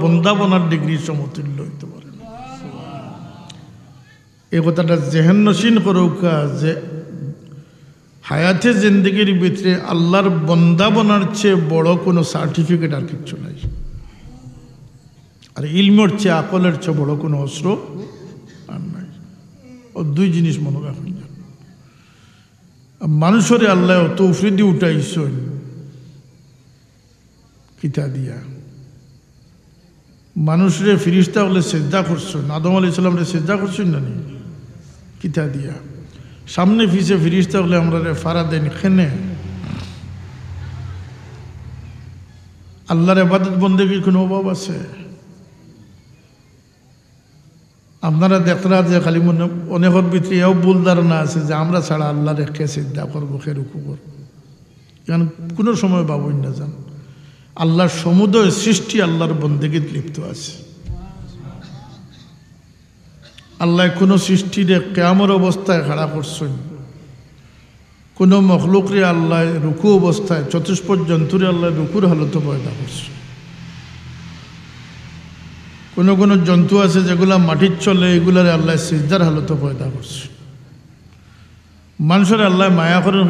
বন্দা বনার ডিগ্রি সমতুল্য হইতে পারে না। এই কথাটা জেহেন নসীন করুকা যে হায়াতে জিন্দগির ভিতরে আল্লাহর বন্দা বনার চেয়ে বড় কোনো সার্টিফিকেট আর কিচ্ছু নাই। আর ইলমের চেয়ে আকলের চেয়ে বড় কোনো অস্ত্র আর নাই। ও দুই জিনিস মনে রাখুন। মানুষের আল্লাহ তৌফিক উঠাইছেন কিতা দিয়া। মানুষরে ফিরিস্তা বলে সেজদা করছেন, আদম আলাইহিস সালামরে সেজদা করছেন না নি কিতা দিয়া। সামনে ফিসে ফিরিস্তা বলে আমরা ফারা দেন খেনে। আল্লাহর ইবাদত বন্দেগীর কোনো অভাব আছে? আপনারা দেখরা যে খালি মনে অনেকের ভিতরে এও ভুল ধারণা আছে যে আমরা ছাড়া আল্লাহ রেখে চিন্তা করবো, খে রুকু করবো। কারণ কোনো সময় ভাবুন না যান আল্লাহর সমুদয় সৃষ্টি আল্লাহর বন্দেগীত লিপ্ত আছে। আল্লাহ কোনো সৃষ্টিরে কিয়ামর অবস্থায় খাড়া করছেন, কোনো মখলুকরে আল্লাহ রুকু অবস্থায়, চতুষ্পদ জন্তুরে আল্লাহ রুকুর হালত পয়দা করছেন। কোনো কোনো জন্তু আছে যেগুলা মাটির চলে, এগুলারে আল্লাহ সিজদার হালত পয়দা করছে। মানুষের আল্লাহ মায়া করেন,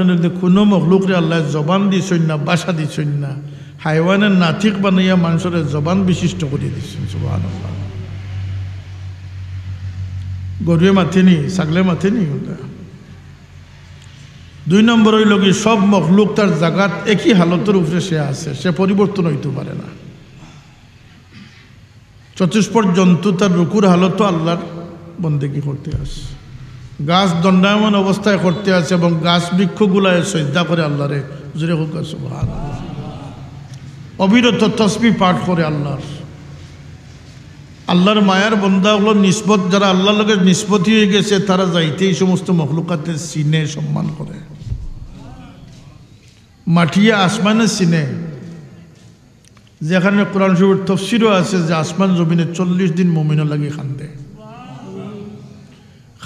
কোনো মখলুকরে আল্লাহ জবান দিছেন না, বাসা দিছেন না, হাইওয়ানের নাতিক বানাইয়া মানুষের জবান বিশিষ্ট করে দিচ্ছেন। সুবহানাল্লাহ। গরুয়ে মাথেনি, ছাগলে মাথেনি। দুই নম্বর হইল কি সব মখলুক তার জাগাত একই হালতের উপরে সে আছে, সে পরিবর্তন হইতে পারে না। চতুষ্পদ জন্তু তার রুকুর হালত আল্লাহর বন্দেগী করতে আছে, গাছ দণ্ডায়মান অবস্থায় করতে আছে এবং গাছ বৃক্ষগুলায় সজ্জা করে আল্লাহরে জোরে হোক সুবহানাল্লাহ। অবিরত তসবিহ পাঠ করে আল্লাহর। আল্লাহর মায়ার বন্দা হলো নিসবত, যারা আল্লাহর লগে নিসবতি হয়ে গেছে তারা যাইতে এই সমস্ত মখলুকাতের সিনে সম্মান করে, মাটিয়া আসমানের সিনে। যেখানে কোরআন শরীফের তফসিরও আছে যে আসমান জমিনে 40 দিন মুমিনও লাগে খান্দে।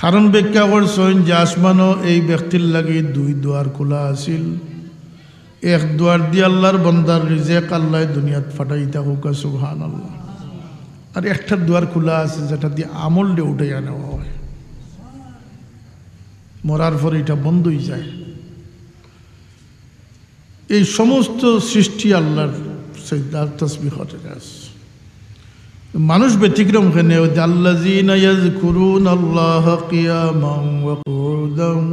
কারণ ব্যাখ্যা করছেন যে আসমানও এই ব্যক্তির লাগে 2 দুয়ার খোলা আছিল। এক দুয়ার দিয়ে আল্লাহর বন্দার রিজেক আল্লাহ দুনিয়াত ফাটাই থাকুক, সুবহানাল্লাহ। আর একটা দুয়ার খোলা আছে যেটা দিয়ে আমল দিয়ে উঠে নেওয়া হয়, মরার পর এটা বন্ধ হয়ে যায়। এই সমস্ত সৃষ্টি আল্লাহর তাসবিহ হতে আছে। মানুষ ব্যতিক্রম কেন? আল্লাযীনা ইয়াযকুরুনাল্লাহা কিয়ামান ওয়া কুউদান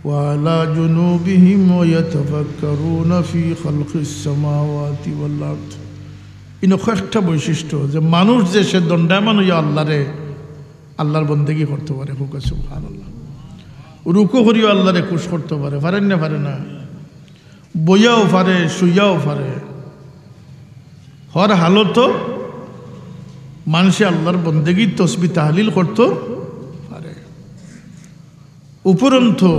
ওয়া আলা জুনুবিহিম ওয়া ইয়াতাফাক্কারুনা ফি খালকিস সামাওয়াতি ওয়াল আরদ। ইনো একটা বৈশিষ্ট্য যে মানুষ যে সে দণ্ডায়মান হইয়া আল্লাহর বন্দেগী করতে পারে, হুক সুবহানাল্লাহ। রুকু করিও আল্লাহরে খুশ করতে পারে, পারেন না? পারে না। বইয়াও পারে, শুইয়াও পারে, হর হালত মানুষে আল্লাহর বন্দেগী তসবিহ তাহলিল করতে পারে। উপরন্তু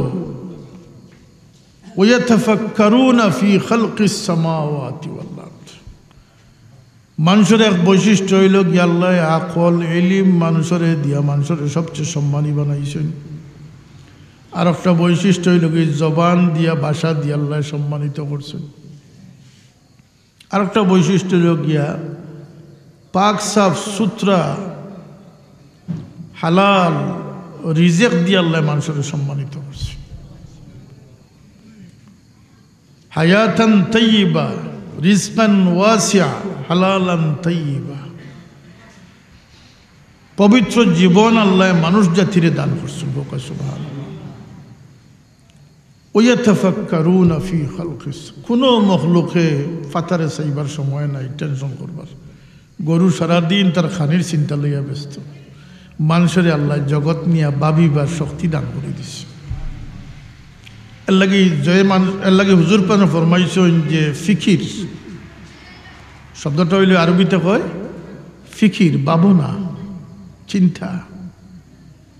ওয়াতাফাক্কারুনা ফি খালকিস সামাওয়াতি ওয়াল আরদ। মানুষের এক বৈশিষ্ট্য হইল কি আল্লাহ আকল ইলম মানুষের দিয়া মানুষের সবচেয়ে সম্মানী বানাইছেন। আর একটা বৈশিষ্ট্য হইল কি জবান দিয়া ভাষা দিয়া আল্লাহ সম্মানিত করছেন। আর একটা বৈশিষ্ট্য হইল গিয়া পাক সাফ সুতরা হালাল রিজেক দিয়ে আল্লাহ মানুষের সম্মানিত করছে। হায়াতান তাইয়্যিবা রিজকান ওয়াসিআ হালালান তাইয়্যিবা। পবিত্র জীবন আল্লাহ মানুষ জাতিরে দান করছেন, সুবহানাল্লাহ। ওয়াতাফাক্কারুনা ফি খালকিস। কোনো মখলুকে ফাতারে চাইবার সময় নাই, টেনশন করবার। গরু সারাদিন তার খানির চিন্তা লইয়া ব্যস্ত। মানুষের আল্লাহ জগৎ নিয়ে ভাবিবার শক্তি দান করে দিছে। এর লাগে হুজুর পানে ফরমাইছেন যে ফিকির শব্দটা হইলে আরবিতে কয় ফিকির, ভাবনা, চিন্তা।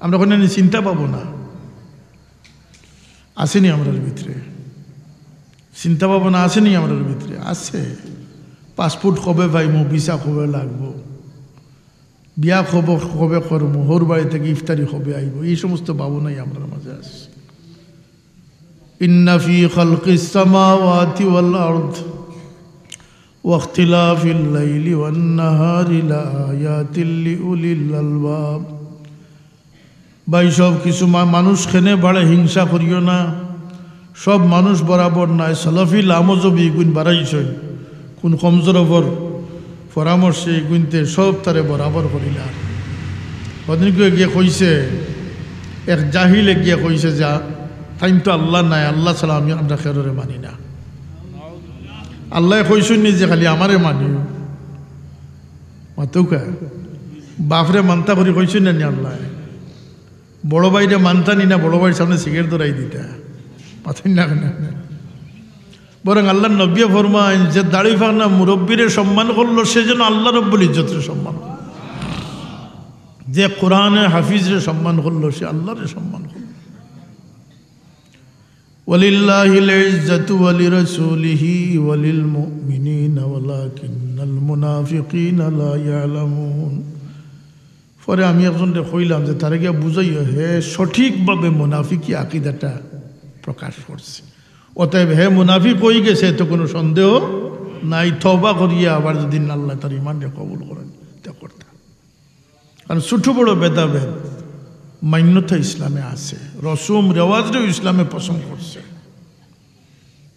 আমরা কোনো চিন্তা পাবো না, আসেনি আমরার ভিতরে। চিন্তা ভাবনা আসেনি আমরার ভিতরে, আছে। পাসপোর্ট কবে পাইমু, ভিসা কবে লাগবো, বিয়া কবে করবো, হোর বাড়ি থেকে ইফতারি কবে আইব, এই সমস্ত ভাবনাই আমরার মাঝে আছে। ইন্না ফি খালকিস সামাওয়াতি ওয়াল আরদ ওয়া ইখতিলাফিল লাইলি ওয়ান নাহারি লাআয়াতিল লিউলিল আলবাব। ভাই সব কিছু মানুষ খেনে বাড়ে, হিংসা করিও না। সব মানুষ বরাবর নাই। সালাফিল আমজবি গুণ বাড়াইছেন, কোন কমজোর ওপর পরামর্শে গুনতে সব তারে বরাবর করিলা। কদিনকে গিয়ে কইছে, এক জাহিলে গিয়ে কইছে যা টাইম তো আল্লাহ নাই, আল্লাহ ছাড়া আমরা খেররে মানি না। আল্লাহ কইসুন নি যে খালি আমারে মানি মাতুকা বাপরে মানতা করি কইসুন না নি আল্লাহ। বড় ভাইরে মানতা নি না, বড় ভাইয়ের সামনে সিগারেট ধরাই দিতা মাথায় না। বরং আল্লাহ নবী ফরমাইন যে দাড়ি ফাঁকনা মুরব্বীরে সম্মান করলো সে যেন আল্লাহ রব্বুল ইজ্জতের সম্মান করল, যে কোরআনে হাফিজরে সম্মান করলো সে আল্লাহরে সম্মান করল। ওয়ালিল্লাহিল ইজ্জাতু ওয়ালিরাসূলিহি ওয়ালিল মুমিনিনা ওয়ালাকিন্নাল মুনাফিকিনা লা ইয়ালামুন। পরে আমি একজনকে কইলাম যে তারে গিয়া বুঝাইও, হে সঠিকভাবে মুনাফিকি আকীদাটা প্রকাশ করছে। অতএব হে মুনাফিক হয়ে গেছে তো কোনো সন্দেহ নাই। তওবা করিয়া আবার যদি আল্লাহ তার ইমানকে কবুল করেন তা করতাম। কারণ ছোট বড় ভেদাভেদ মান্যতা ইসলামে আছে, রসুম রেওয়াজরেও ইসলামে পছন্দ করছে।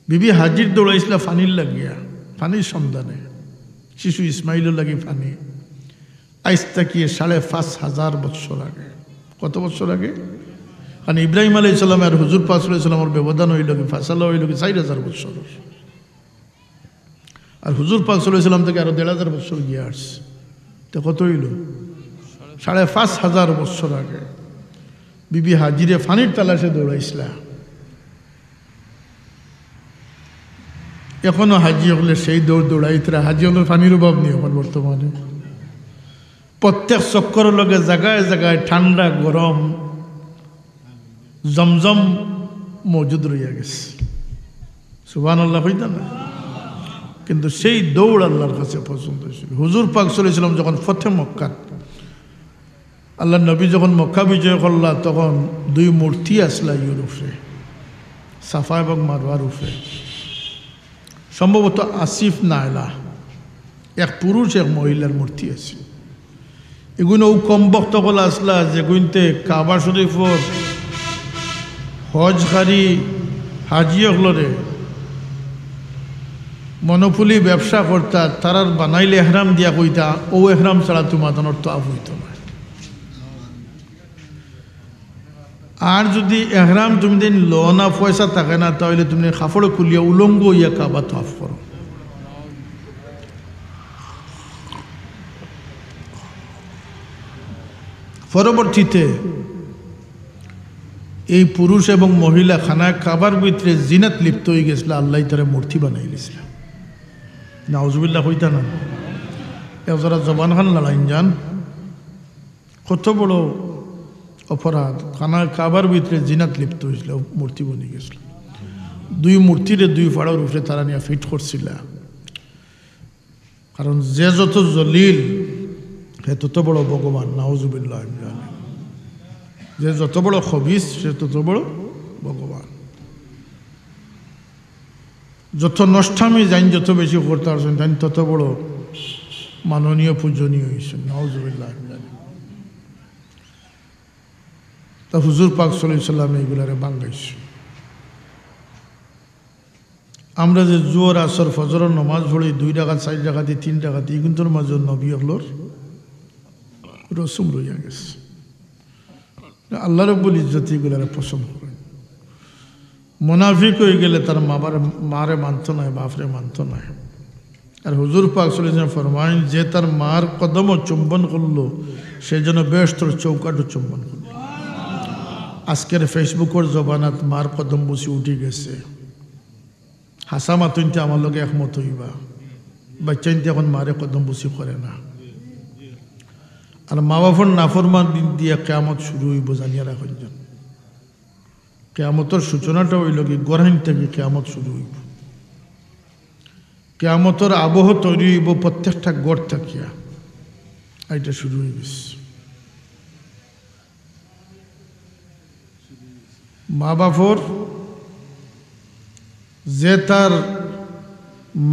বিবি হাজির দৌড়াইছিল ফানির লাগিয়া, ফানির সন্ধানে। শিশু ইসমাইলও লাগি ফানি। আইস তাকিয়ে ৫,৫০০ বৎসর আগে। কত বৎসর আগে? কারণ ইব্রাহিম আলাইহিস সালাম আর হুজুর পাক সাল্লাল্লাহু আলাইহি ওয়াসাল্লামের ব্যবধান হইল কি ফাসালা হইল কি ৪,০০০ বৎসর। আর হুজুর পাক সাল্লাল্লাহু আলাইহি ওয়াসাল্লাম থেকে আরো ১,৫০০ বৎসর গিয়ে আসছে। তো কত হইল? ৫,৫০০ বৎসর আগে বিবি হাজিরে ফানির তালাশে দৌড়াইছিলা। এখনো হাজি হলে সেই দৌড়াইতরা। হাজি হলে ফানির অভাব নেই এখন বর্তমানে। প্রত্যেক চক্করের লগে জায়গায় জায়গায় ঠান্ডা গরম জমজম মজুদ রইয়া গেছে। সুবহানাল্লাহ হইতা না? কিন্তু সেই দৌড় আল্লাহর কাছে পছন্দ ছিল। হুজুর পাক সাল্লাল্লাহু আলাইহি ওয়াসাল্লাম যখন ফতে মক্কা, আল্লাহ নবী যখন মক্কা বিজয় করলা, তখন দুই মূর্তি আসলা ইউরোপে, সাফা এবং মারওয়ার উপরে। সম্ভবত আসিফ নাইলা, এক পুরুষ এক মহিলার মূর্তি আছে। এগুলো কম বক্ত বলা আসলা যেগুনতে কাবা শরীফর হজকারী হাজিয়কলরে মনোপুলি ব্যবসা করতা, তারার বানাইলে এহরাম দিয়া কইতা, ও এহরাম ছাড়া তোমাদের তো আপ হইত না। আর যদি এহরাম তুমি দিন লো না, পয়সা থাকে না, তাহলে তুমি কাপড় খুলিয়া উলঙ্গ হইয়া কাবা তাফ করো। পরবর্তীতে এই পুরুষ এবং মহিলা খানা কাবার ভিতরে জিনাত লিপ্ত হয়ে গেছিল, আল্লাহ তারা মূর্তি বানাই দিয়েছিল। নাউজুবিল্লাহ হইতা না? যারা জবান খান লড়াইন যান, কত বড় অপরাধ! খানা কাবার ভিতরে জিনাত লিপ্ত হয়েছিল, মূর্তি বনে গেছিল। দুই মূর্তিরে দুই ফাড়ার উপরে তারা নিয়ে ফিট করছিল। কারণ যে যত জলিল সে তত বড় ভগবান। নাউজুবিল্লাহ। যে যত বড় খবিস সে তত বড় ভগবান। যত নষ্টামি যাইন যত বেশি করতে পারছেন তাই তত বড় মাননীয় পূজনীয় হয়েছেন। নাউজুবিল্লাহ। তা হুজুর পাক সাল্লাল্লাহু আলাইহি ওয়াসাল্লাম এইগুলারে বাঙ্গাইছে। আমরা যে জোর আসর ফজরের নমাজ পড়ি 2 রাকাত 4 রাকাত 3 রাকাত, এগুলোর মাঝে নবী হলোর রসুম রইয়া গেছে। আল্লাহ রাব্বুল ইজ্জত এগুলারে পছন্দ করেন। মুনাফিক হয়ে গেলে তার মারে মানত না, বাপরে মানত না। আর হুজুর পাক সাল্লাল্লাহু আলাইহি ওয়াসাল্লাম ফরমায়েন, যে তার মার কদমও চুম্বন করলো সে যেন বেহেশতের চৌকাঠও চুম্বন করলো। আজকের ফেসবুকের জবানাত মার কদম বসে উঠে গেছে। হাসা মাতুনতে আমার লগে একমত হইবা, বাচ্চাইনতে এখন মারে কদম বসি করে না। আর মা বাপর নাফরমান দিন দিয়ে কেয়ামত শুরু হইব, জানিয়া রাখেন। কেয়ামতের সূচনাটা হইল কি গরহিন থেকে কেয়ামত শুরু হইব। কেয়ামতের আবহ তৈরি হইব প্রত্যেকটা গড় থাকিয়া, এইটা শুরু হয়ে গেছে। মা বাপর যে তার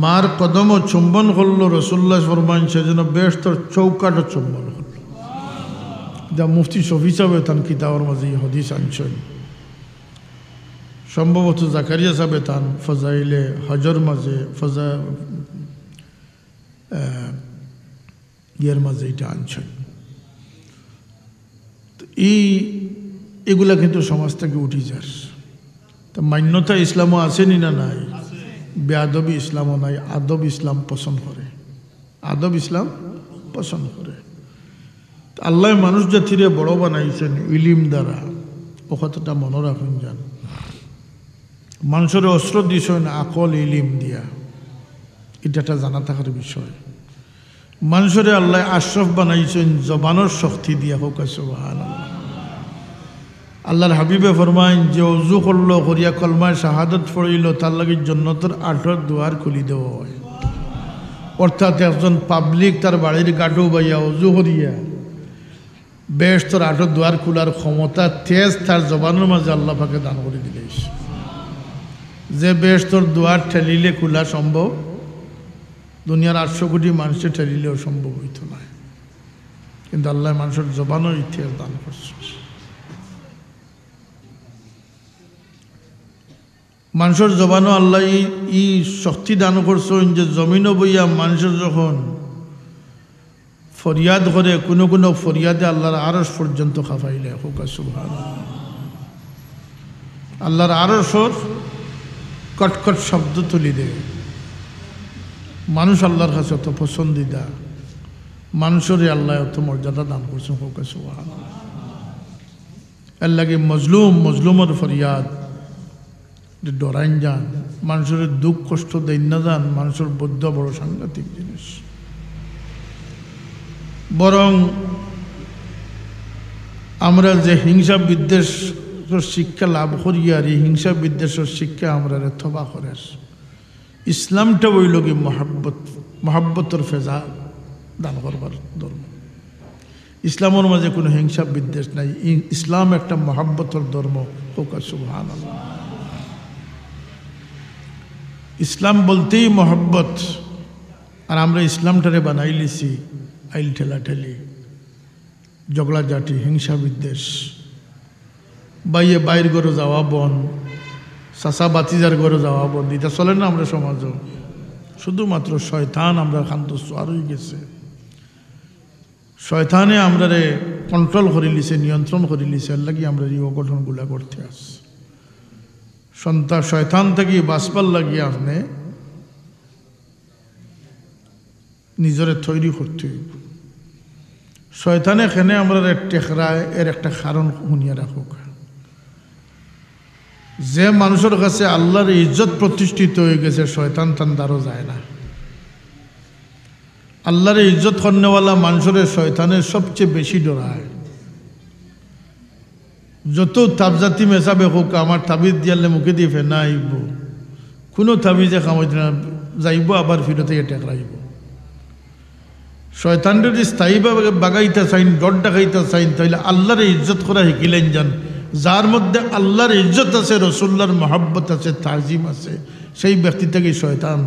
মার কদমও চুম্বন করলো, রাসূলুল্লাহ ফরমায়েন সে যেন বেহেশতের চৌকাঠও চুম্বন করলো। যা মুফতি শফি সাহেব তান কিতাবের মাঝে হাদিস আনছেন। সম্ভবত জাকারিয়া সাহেব তান ফজাইলে হজর মাঝে ইয়ের মাঝে এটা আনছেন। এগুলা কিন্তু সমাজ থেকে উঠি যাস। তা মান্যতা ইসলামও আসেনি না নাই? বেআদবি ইসলামও নাই, আদব ইসলাম পছন্দ করে। আদব ইসলাম পছন্দ করে। আল্লাহ মানুষ জাতিরে বড় বানাইছেন ইলিম দ্বারা, ও কথাটা মনে রাখুন। যান মানুষের অস্ত্র দিয়েছেন আকল ইলিম দিয়া, এটা একটা জানা থাকার বিষয়। মানুষের আল্লাহ আশরাফ বানাইছেন জবানের শক্তি দিয়া। হোক সুবহানাল্লাহ। আল্লাহর হাবিবে ফরমাইন, যে অজু করলো করিয়া কলমায় শাহাদত পড়িল তার লাগে জান্নাতের 8 দুয়ার খুলি দেওয়া হয়। অর্থাৎ একজন পাবলিক তার বাড়ির গাডু বাইয়া অজু করিয়া বেহেশতের 8 দুয়ার খোলার ক্ষমতা তেজ তার জবানের মাঝে আল্লাহ পাকে দান করে দিলে। যে বেহেশতের দুয়ার ঠেলিলে খোলা সম্ভব, দুনিয়ার 800 কোটি মানুষের ঠেলিলেও সম্ভব হইত না। কিন্তু আল্লাহ মানুষের জবানের ইতিহাস দান করছে। মানুষের জবানও আল্লাহ ই শক্তি দান করছেন যে জমিনও বইয়া মানুষের যখন ফরিয়াদ করে, কোনো কোনো ফরিয়াদে আল্লাহর আরশ পর্যন্ত খাফাইলে। হোক সুবহানাল্লাহ। আল্লাহর আরশর কটকট শব্দ তুলি দেয়। মানুষ আল্লাহর কাছে অত পছন্দিদা, মানুষেরই আল্লাহ অত মর্যাদা দান করছেন। হোক সুবহানাল্লাহ। এর লাগে মজলুমের ফরিয়াদ ডরাইন যান, মানুষের দুঃখ কষ্ট দেন না যান। মানুষের বদ্ধ বড় সাংঘাতিক জিনিস। বরং আমরা যে হিংসা বিদ্বেষের শিক্ষা লাভ করি আর এই হিংসা বিদ্বেষের শিক্ষা আমরা থবা করে ইসলামটা বইল কি মহাব্বতর ফেজা দান করবার ধর্ম। ইসলামের মাঝে কোনো হিংসা বিদ্বেষ নাই, ইসলাম একটা মহাব্বতর ধর্ম। সুবহানাল্লাহ। ইসলাম বলতেই মহব্বত, আর আমরা ইসলামটারে বানাই লিছি আইল ঠেলাঠেলি, ঝগড়া জাটি, হিংসা বিদ্বেষ, বাইয়ে বাইর ঘরে যাওয়া বন, চাচা বাতিজার ঘরে যাওয়া বন, এটা চলে না আমরা সমাজও। শুধুমাত্র শয়তান আমরা খান্তস্বার হয়ে গেছে, শয়তানে আমরা কন্ট্রোল করে লিছে, নিয়ন্ত্রণ করে লিছে। এর লাগি আমরা এই অঘটনগুলা করতে আস। শয়তান থেকে বাঁচবার লাগিয়ে আপনি নিজরে তৈরি করতে হইব। শয়তানে এখানে আমরা টেকরায় এর একটা কারণ শুনিয়ে রাখুক। যে মানুষের কাছে আল্লাহর ইজ্জত প্রতিষ্ঠিত হয়ে গেছে, শয়তান তান দ্বারও যায় না। আল্লাহর ইজ্জত করনেওয়ালা মানুষের শয়তানের সবচেয়ে বেশি ডরায়। যত তাবজাতি মেশাবে হোক, আমার তাবিজ দিয়ালে মুখে দিয়ে ফেনা আইব, কোনো তাবিজে কামাইতে না, যাইব আবার ফিরে থেকে টেকরাইব। শয়তানটা যদি স্থায়ীভাবে বাগাইতে চাইন, ডর ডাকাইতে চাইন, তাহলে আল্লাহর ইজ্জত করা শিখিলেন যান। যার মধ্যে আল্লাহর ইজ্জত আছে, রসুল্লাহর মহাব্বত আছে, তাজিম আছে, সেই ব্যক্তি থেকে শয়তান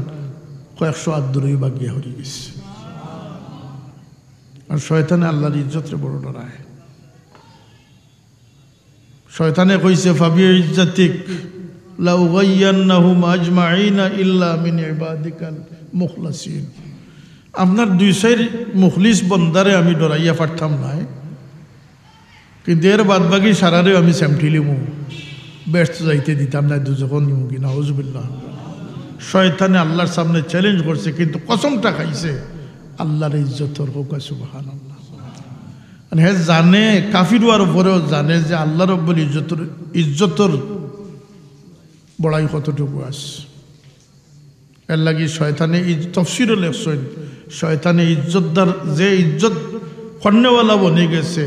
কয়েকশো হাত দূরেই বাগিয়া হয়ে গেছে। আর শয়তানে আল্লাহর ইজ্জতরে বড় ডরায়। শয়তানে কইছে ফাবি ইজ্জাতিক লাউগাইয়ান্নাহুম আজমাইনা ইল্লা মিন ইবাদিকাল মুখলাসিন। আপনার দুই সাইর মুখলিস বন্দারে আমি ডরাইয়া পারতাম নাই, কিন্তু এর বাদবাকি সারারে আমি স্যামঠিলিমু, ব্যস্ত যাইতে দিতাম না, দুজখন নিমু কিনা। আউযুবিল্লাহ। শয়তানে আল্লাহর সামনে চ্যালেঞ্জ করছে, কিন্তু কসমটা খাইছে আল্লাহর ইজ্জতর। হোক সুবহানাল্লাহ। হে জানে, কাফির হওয়ার উপরেও জানে যে আল্লাহ রব্বুল ইজ্জতর বড়াই কতটুকু আছে। এর লাগি শয়তানে তফসিরও লেখছেন, শয়তানে ইজ্জতদার, যে ইজ্জত কর্নেওয়ালা বনে গেছে,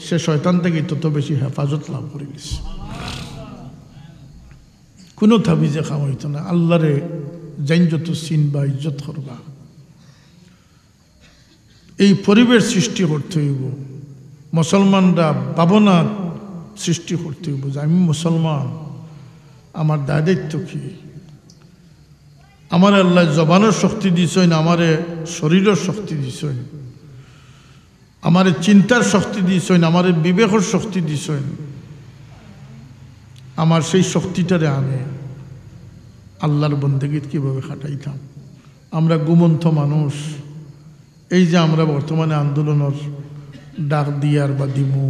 সে শয়তান থেকে তত বেশি হেফাজত লাভ করে গেছে। কোনো তাবিজে খাওয়াইত না, আল্লাহরে জাইন যত চিন বা ইজ্জত করবা, এই পরিবেশ সৃষ্টি করতে হইব। মুসলমানরা ভাবনা সৃষ্টি করতে হইব যে আমি মুসলমান, আমার দায়িত্ব কি। আমার আল্লাহ জবানের শক্তি দিছেন, আমারে শরীরের শক্তি দিছেন, আমারে চিন্তার শক্তি দিছেন, আমারে বিবেকের শক্তি দিছেন। আমার সেই শক্তিটারে আমি আল্লাহর বন্দেগীত কীভাবে খাটাইতাম। আমরা ঘুমন্ত মানুষ। এই যে আমরা বর্তমানে আন্দোলনের ডাক দিয়ার বা দিমু,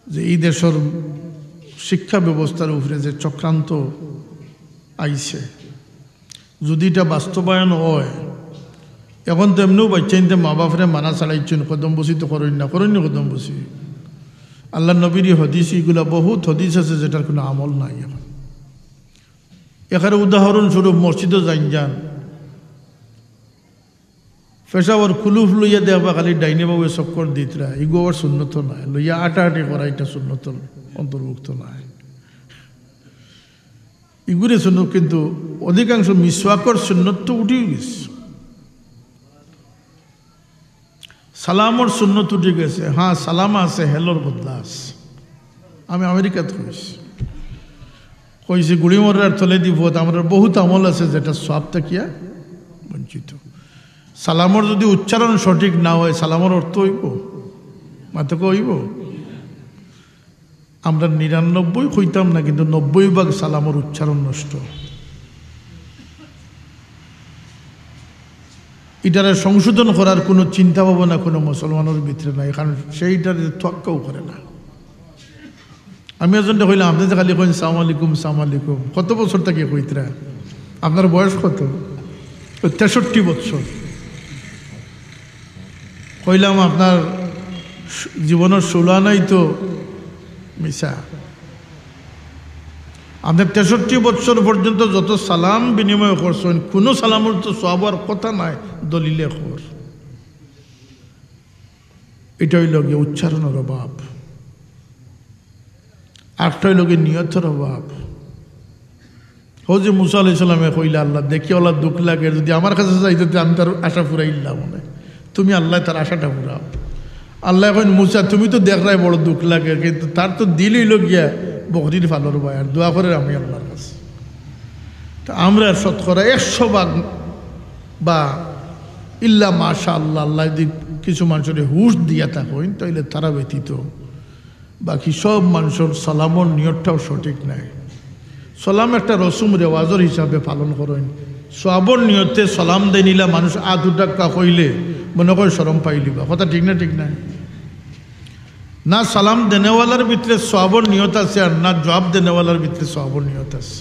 যে এই দেশের শিক্ষা ব্যবস্থার উপরে যে চক্রান্ত আইছে, যদি এটা বাস্তবায়ন হয়, এখন তো এমনিও বাচ্চাইনতে মা বাপরে মানা চালাইছেন, কদম বসি তো করেন না, কদম বসি। আল্লাহ নবীর হদিস, এগুলা বহুত হদিস আছে যেটার কোনো আমল নাই। এখন এখানে উদাহরণস্বরূপ মসজিদও যান, পেশাওয়ার কুলুফ লইয়া দেওয়া খালি ডাইনে বাবু চক্কর দিতরা, এগু আবার শূন্যত নাই, লইয়া আটাআটি করা এটা শূন্যত অন্তর্ভুক্ত নাই। এগুলি শূন্য, কিন্তু অধিকাংশ মিসওয়াকর সুন্নত তো উঠেই গেছে, সালামর সুন্নত উঠে গেছে। হ্যাঁ, সালাম আছে, হেলোর বদলা আছে। আমি আমেরিকাত কইছি গুড়ি মরার তলে দিব, আমার বহুত আমল আছে যেটা সব থাকিয়া বঞ্চিত। সালামর যদি উচ্চারণ সঠিক না হয়, সালামর অর্থ হইব, মাতকে হইব। আমরা ৯৯ হইতাম না, কিন্তু ৯০ সালামর উচ্চারণ নষ্ট। এটারে সংশোধন করার কোনো চিন্তা ভাবনা কোনো মুসলমানের ভিতরে নাই, কারণ সেইটার তোয়াক্কাও করে না। আমি এজনটা কইলাম, আপনি যে খালি কইন সালাম আলাইকুম সালাম আলাইকুম, কত বছর থেকে কইতরা? আপনার বয়স কত? ৬৩ বছর। কইলাম আপনার জীবনের ষোলা নাই তো মিশা। আপনার ৬৩ বছর পর্যন্ত যত সালাম বিনিময় করছেন, কোনো সালামের তো সবার কথা নাই, দলিলে খবর। এটা হইল গিয়ে উচ্চারণের অভাব, আরেকটা হইল গিয়ে নিয়তের অভাব। হজে মুসা আলাইহিস সালামে কইলা আল্লাহ দেখি আল্লাহ দুঃখ লাগে, যদি আমার কাছে যাইতে আমি তার আশা ফুরাইলাম মনে, তুমি আল্লাহ তার আশাটা ফুরাও। আল্লাহ এখন মুসা তুমি তো দেখলাই বড় দুঃখ লাগে, কিন্তু তার তো দিল হইল গিয়া বকরির ফালর ভাই, আর দোয়া করে আমি আল্লাহর কাছে। তা আমরা শতকরা 100 বা ইল্লা মাশা আল্লাহ আল্লাহ যদি কিছু মানুষের হুশ দিয়া থাকেন তাইলে তারা ব্যতীত বাকি সব মানুষের সালামর নিয়তটাও সঠিক নাই। সালাম একটা রসুম রেওয়াজর হিসাবে পালন করেন, সবর নিয়তে সালাম দেয় নিলা মানুষ আধুটাক্কা কইলে মনে করে শরম পাইলিবা, কথা ঠিক না? ঠিক না? না সালাম দেনেওয়ালার ভিতরে সবর নিয়ত আছে, আর না জবাব দেনেওয়ালার ভিতরে সবর নিয়ত আছে।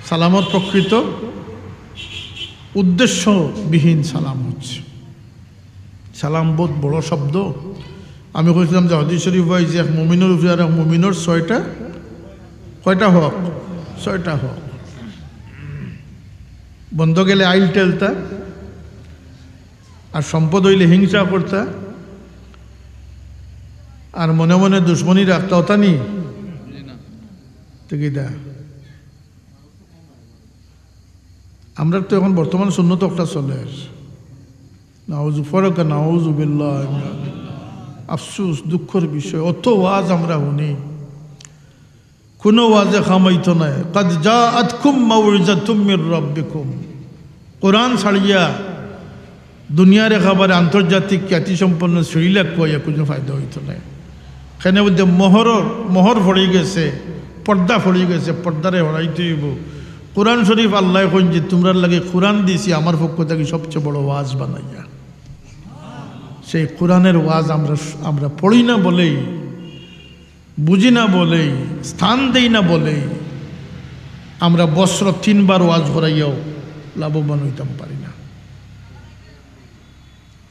সালামত প্রকৃত উদ্দেশ্যবিহীন সালাম হচ্ছে। সালাম বহুত বড় শব্দ। আমি কইছিলাম যে হাদিস শরীফ হয় যে এক মুমিনের উপরে আর এক মুমিনের কয়টা হক? 6টা হক। বন্ধ গেলে আইল টেলতা, আর সম্পদ হইলে হিংসা করতা, আর মনে মনে দুশ্মনী রাখতা, ওটা নি ঠিকইটা। আমরা তো এখন বর্তমান সুন্নত একটা চলে আসে, নাউজু ফরকা নাউজু বিল্লাহ। আফসুস, দুঃখের বিষয়, অত ওয়াজ আমরা শুনি, কোনো ওয়াজে খামাইতো নাই। কাদ জাআতকুম মাউইযাতুম মির রাব্বিকুম, কোরআন ছাড়িয়া দুনিয়ার খাবারে আন্তর্জাতিক খ্যাতিসম্পন্ন শ্রীলাক কইয়া কোনো ফায়দা হইতো নাই। এখানে বলতে মোহর ফড়ে গেছে, পর্দা ফড়ে গেছে, পর্দারে হরাইতে হইব। কোরআন শরীফ আল্লাহ কইন যে তোমরা লাগে কোরআন দিছি আমার পক্ষ থেকে সবচেয়ে বড় ওয়াজ বানাইয়া। সেই কোরআনের ওয়াজ আমরা পড়ি না বলেই, বুঝি না বলেই, স্থান দেই না বলেই আমরা বছর 3 বার ওয়াজ করাইয়াও লাভবান হইতাম পারি না।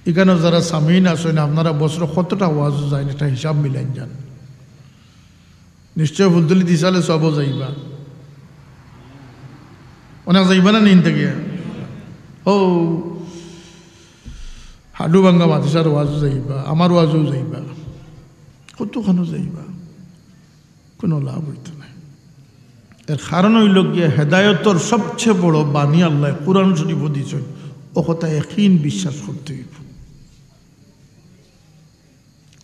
এখানে যারা সামিন আসেন আপনারা বছর কতটা ওয়াজ যায় এটা হিসাব মিলাইন যান। নিশ্চয় ফুলতলি দিশালে সবও যাইবা, অনেক যাইবা না নিন থেকে ও হাডু ভাঙ্গা মাতিসার ওয়াজও যাইবা, আমার ওয়াজও যাইবা, কতখানো যাইবা, কোনো লাভ হইতো না। এর কারণ হইল গিয়ে হেদায়তর সবচেয়ে বড় বাণী আল্লাহ কোরআন শরীফ দিয়েছেন, ও কথা একদিন বিশ্বাস করতে হইব।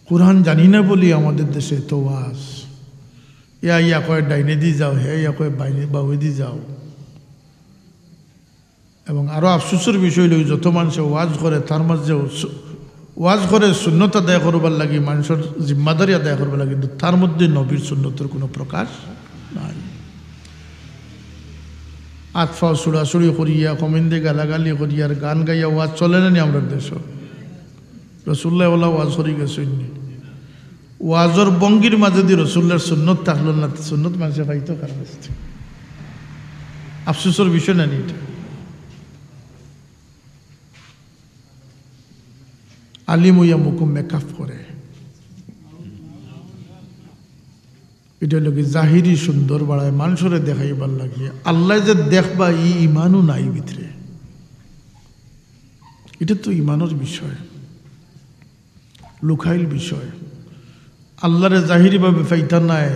কোরআন জানি না বলি আমাদের দেশে তো ওয়াজ, ইয়া কয় ডাইনে দি যাও, ইয়া কয় বাইনে বাউে দি যাও। এবং আরও আফসোসের বিষয় হইল যত মানুষে ওয়াজ করে তার মাঝে ওয়াজ করে শূন্যতা আদায় করবার লাগে, মানুষের জিম্মাদারি আদায় করবার লাগে, কিন্তু তার মধ্যে নবীর শূন্যতের কোনো প্রকাশ নাই। আতফা সুড়াছুড়ি করিয়া, কমেন্দে গালাগালি করিয়া, আর গান গাইয়া ওয়াজ চলে না নি আমরা দেশ। রসুল্লাহ ওলা ওয়াজ করি গেছেন, ওয়াজর বঙ্গির মাঝে দিয়ে রসুল্লার সুন্নত থাকলো না, সুন্নত মানুষে পাইতো কারণ আফসোসের বিষয় না নি এটা। আলিম হইয়া মুকুম মেকআপ করে, এটা লোক জাহিরি সুন্দর বাড়ায়, মানুষরে দেখাইবার লাগিয়ে। আল্লাহ যে দেখবা ই ইমানও নাই ভিতরে, এটা তো ইমানের বিষয়, লুকাইল বিষয়। আল্লাহরে জাহিরিভাবে ফাইতা নাই,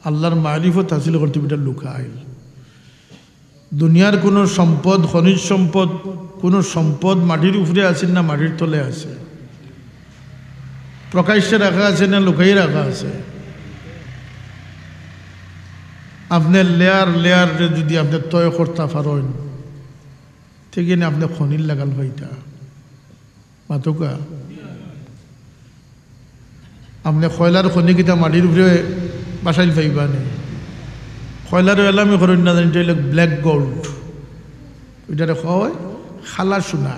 আল্লাহর মারিফত হাসিল করতে এটা লুকাইল। দুনিয়ার কোনো সম্পদ, খনিজ সম্পদ, কোনো সম্পদ মাটির উপরে আছে না মাটির তলে আছে, প্রকাশ্যে রাখা আছে না লুকাই রাখা আছে। আপনি লেয়ার যদি আপনি তয় করতে পারেন ঠিক না, আপনি খনির লাগাল ভাইটা মাতুকা, আপনি খয়লার খনি কিতা মাটির উপরে বাসাইল পাইবা নেই। খয়লার এলামি করেন না জানি, এটা ব্ল্যাক গোল্ড, ওইটারে হয় খালা সোনা।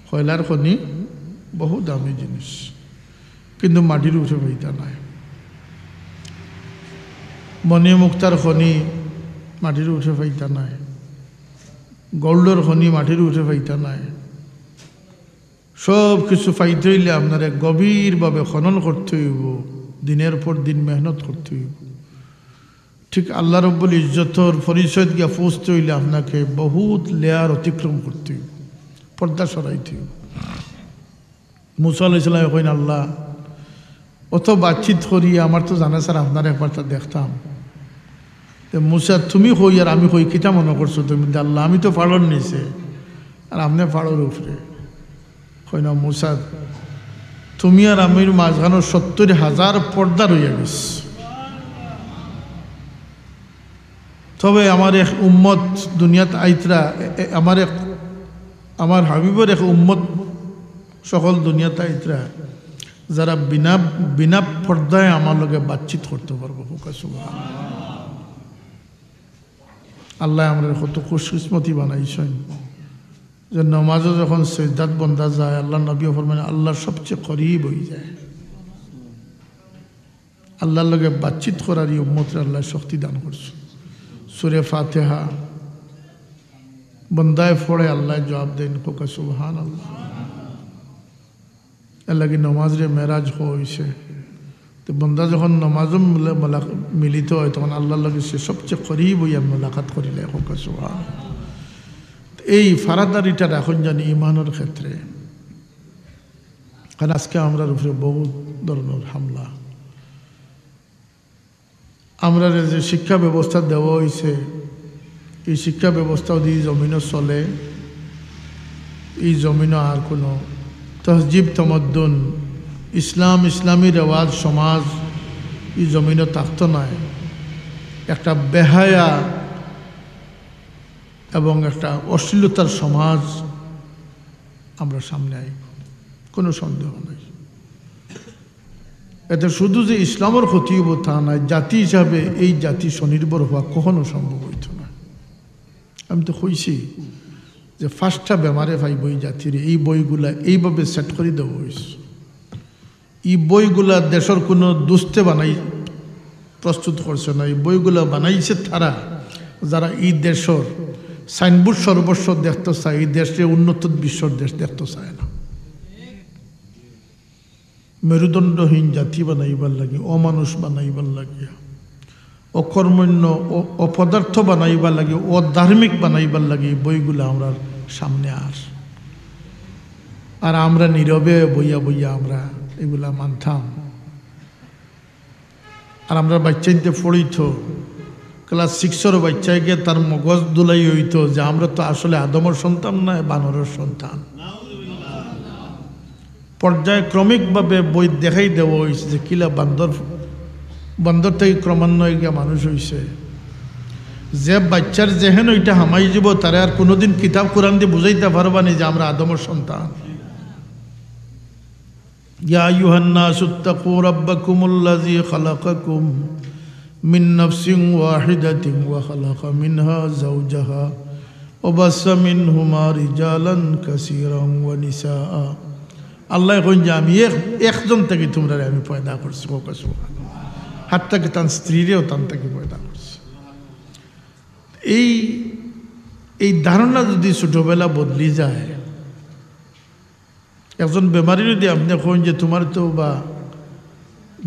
খয়লার খনি বহু দামি জিনিস, কিন্তু মাটির উঠে পাইতা নাই। মণি মুক্তার খনি মাটির উঠে পাইতা নাই, গোল্ডর খনি মাটির উঠে পাইতা নাই। সব কিছু পাইতে হইলে আপনারা গভীরভাবে খনন করতে হইব, দিনের পর দিন মেহনত করতে হইব। ঠিক আল্লাহ রব্বুল ইজ্জতর পরিচয় গিয়া পৌঁছতে হইলে আপনাকে বহুত লেয়ার অতিক্রম করতে হইব। পর্দা সরাইতে। মুসা আলাইহিস সালাম কইন, আল্লাহ অত বাতচিত করি, আমার তো জানা স্যার আপনার একবার তা দেখতাম। মুসা তুমি কই আর আমি কই, কিটা মনে করছো তুমি? আল্লাহ আমি তো ফাড়র নিছে আর আপনি ফাড়র উপরে। কই না মুসা, তুমি আর আমির মাঝখানো 70,000 পর্দা রইয়া গেছে। তবে আমার এক উম্মত দুনিয়াত আইতরা, আমার হাবিবের এক উম্মত সকল দুনিয়াতে আইতরা, যারা বিনা বিনা পর্দায় আমার লগে বাতচিত করতে পারবো। আল্লাহ আমরা কত খুশকিসমতি বানাইছেন যে নমাজও যখন সিজদাত বন্দা যায়, আল্লাহ নবী ফরমান আল্লাহর সবচেয়ে করিব হয়ে যায়। আল্লাহর লগে বাতচিত করার এই উম্মতের আল্লাহ শক্তি দান করছে। সূরা ফাতিহা বন্দায় পড়ে আল্লাহ জবাব দেন, কোকা সুবহানাল্লাহ। এর লাগে নমাজরে মেরাজ হয়েছে। তো বন্দা যখন নমাজও মিলিত হয় তখন আল্লাহর লগে সে সবচেয়ে করিব হইয়া মোলাকাত করিলে, কোকা সুবহানাল্লাহ। এই ফারাদারিটা এখন জানি ইমানের ক্ষেত্রে, কারণ আজকে আমরার উপরে বহু ধরনের হামলা। আমরা যে শিক্ষা ব্যবস্থা দেওয়া হয়েছে, এই শিক্ষা ব্যবস্থাও দিয়ে জমিনও চলে, এই জমিনও আর কোনো তহজিব তমদ্দুন ইসলাম ইসলামী রেওয়াজ সমাজ এই জমিনও থাকত নয়। একটা বেহায়া এবং একটা অশ্লীলতার সমাজ আমরা সামনে আই, কোনো সন্দেহ নাই। এতে শুধু যে ইসলামের ক্ষতি হব তা নয়, জাতি হিসাবে এই জাতি স্বনির্ভর হওয়া কখনো সম্ভব হইত না। আমি তো কইছি যে ফার্স্টটা বেমারে ভাই বই জাতির এই বইগুলা এইভাবে সেট করে দেওয়া হয়েছে। এই বইগুলা দেশের কোনো দুস্তে বানাই প্রস্তুত করছে না, এই বইগুলা বানাইছে তারা যারা এই দেশের সাইনবোর্ড সর্বস্ব দেখতে চায়, এই দেশে উন্নত বিশ্বর দেশ দেখতে চায় না। মেরুদণ্ডহীন জাতি বানাইবার লাগে, অমানুষ বানাইবার লাগে, অকর্মণ্য অপদার্থ বানাইবার লাগে, অধার্মিক বানাইবার লাগে বইগুলা আমরা সামনে আর আমরা নীরবে বইয়া বইয়া আমরা এগুলা মানতাম। আর আমরা বাচ্চাইতে পড়িত, ক্লাস 6-এর বাচ্চায় গিয়ে তার মগজ দুলাই হইতো যে আমরা তো আসলে আদমের সন্তান নয়, বানরের সন্তান। পর্যায়ক্রমিকভাবে বই দেখাই দেওয়া হয়েছে যে কিলা বান্দর থেকে ক্রমান্বয়ে গিয়ে মানুষ হয়েছে। যে বাচ্চার যেহেন ওইটা হামাই যাব তারা আর কোনোদিন কিতাব কোরআন দিয়ে বুঝাইতে পারবা না যে আমরা আদমের সন্তান। ইয়া আইয়ুহান নাসু ইত্তাকু রাব্বাকুমুল্লাযী খালাকাকুম মিন নাফসিন ওয়াহিদাতিন ওয়া খালাকা মিনহা যাওজাহা ওয়া বাসসা মিনহুমা রিজালান কাসীরান ওয়া নিসাআ। আল্লাহ কইন যে আমি একজন থেকে তোমরা আমি পয়দা করছি, হাত থেকে তার স্ত্রীরেও তার থেকে পয়দা করছি। এই ধারণা যদি ছোটবেলা বদলি যায়, একজন বেমারি যদি আপনি কইন যে তোমার তো বা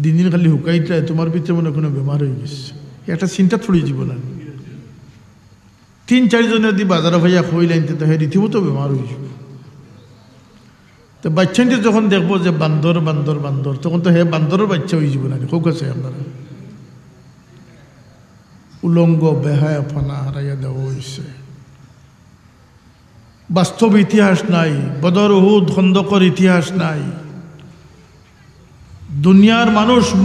দিন দিন খালি হুকাইতে তোমার ভিতরে মনে কোনো বেমার হয়ে গেছে, একটা চিন্তা থড়ি জীবন। 3-4 জনে যদি বাজারে ভাইয়া কইলেন তো হে রীতিমতো বেমার হয়ে যাবে। তো বাচ্চাটি যখন দেখবো যে বান্দর বান্দর বান্দর, তখন তো হে বান্দরের বাচ্চা হয়ে যাব না। খুব আছে আপনারা উলঙ্গ বেহায়া ফানা হারাইয়া দেওয়া হয়েছে। বাস্তব ইতিহাস নাই, বদর উহুদ খন্দকের ইতিহাস নাই। দুনিয়ার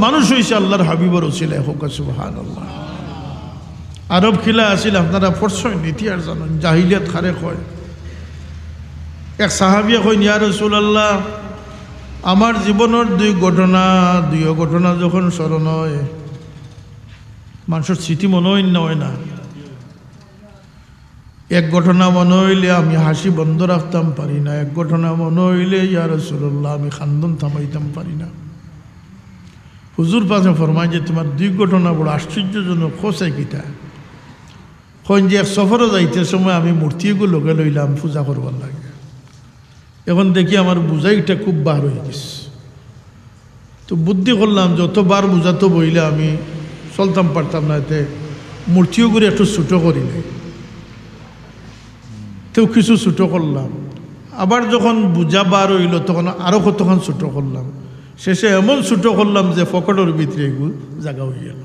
মানুষ হয়েছে আল্লাহর হাবিবের ওসিলা। হোক সুবহানাল্লাহ। আরব খিলা আসিল, আপনারা পড়ছেন ইতিহাস জানেন, জাহিলিয়াত খারে কয়। এক সাহাবিয়া কইন ইয়া রাসূলুল্লাহ, আমার জীবনের দুই ঘটনা যখন স্মরণ হয়, মানুষের স্মৃতি মনে হয় না। এক ঘটনা মনে হইলে আমি হাসি বন্ধ রাখতাম পারি না, এক ঘটনা মনে হইলে ইয়া রাসূলুল্লাহ আমি খান্দন থামাইতাম পারি না। হুজুর পাশে ফরমায় যে তোমার 2 ঘটনা বড় আশ্চর্যজনক। খোঁচাই কিতা কইন যে এক সফরে যাইতে সময় আমি মূর্তিগুলো লগে লইলাম পূজা করবার লাগে। এখন দেখি আমার বুঝাইটা খুব বার হয়ে গেছে। তো বুদ্ধি করলাম যতবার বুঝাতো বইলে আমি চলতাম পারতাম না, এতে মূর্তিও করে একটু ছোটো করি নাই। তেও কিছু ছোটো করলাম, আবার যখন বুঝা বার হইল তখন আরও কতক্ষণ ছোটো করলাম, শেষে এমন ছোটো করলাম যে পকেটের ভিতরে এগুলো জায়গা হয়ে গেল।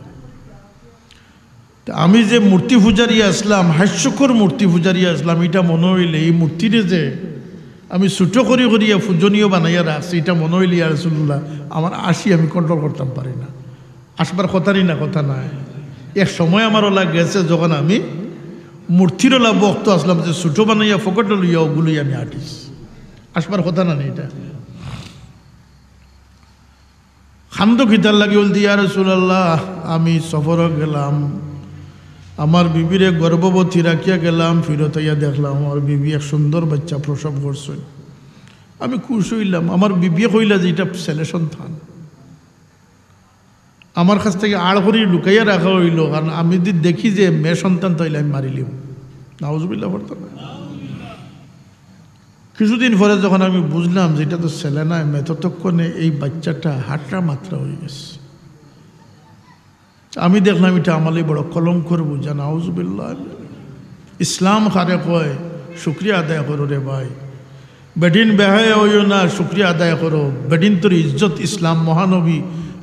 আমি যে মূর্তি পূজারি আসলাম, হাস্যকর মূর্তি পূজারি আসলাম, এটা মনে হইলে এই মূর্তিরে যে আমি ছোটো করিয়া পূজনীয় বানাইয়া রাখছি, এটা মনে হইলে ইয়া রাসূলুল্লাহ আমার আসি আমি কন্ট্রোল করতাম পারি না, আসবার কথারই না কথা নাই। এক সময় আমার ওলা গেছে যখন আমি মূর্তির ওলা বক্ত আসলাম যে ছোটো বানাইয়া ফকট লইয়া ওগুলোই আমি আটিস, আসবার কথা না এটা। খান্দ খিতার লাগে বলতে ইয়া রাসূলুল্লাহ আমি সফরও গেলাম, আমার বিবিরে গর্ভবতী রাখিয়া গেলাম, ফিরত আইয়া দেখলাম আমার বিবি এক সুন্দর বাচ্চা প্রসব করছে। আমি খুশ হইলাম, আমার বিবি কইলা যে এটা ছেলে সন্তান। আমার কাছ থেকে আড় করে লুকাইয়া রাখা হইল, কারণ আমি যদি দেখি যে মেয়ে সন্তান তাইলে আমি মারিলিম, নাউজুবিল্লাহ পড়তো না। কিছুদিন পরে যখন আমি বুঝলাম যে এটা তো ছেলে না মেয়ে, ততক্ষণে এই বাচ্চাটা হাটটা মাত্রা হয়ে গেছে। আমি দেখলাম এটা আমালে বড় কলঙ্কর বুঝা, নাউজুবিল্লাহ। ইসলাম খারে কয় শুক্রিয়া আদায় করো রে ভাই, বেডিন বেহায় হইও না, শুক্রিয়া আদায় করো। বেডিন তোর ইজ্জত ইসলাম মহানবী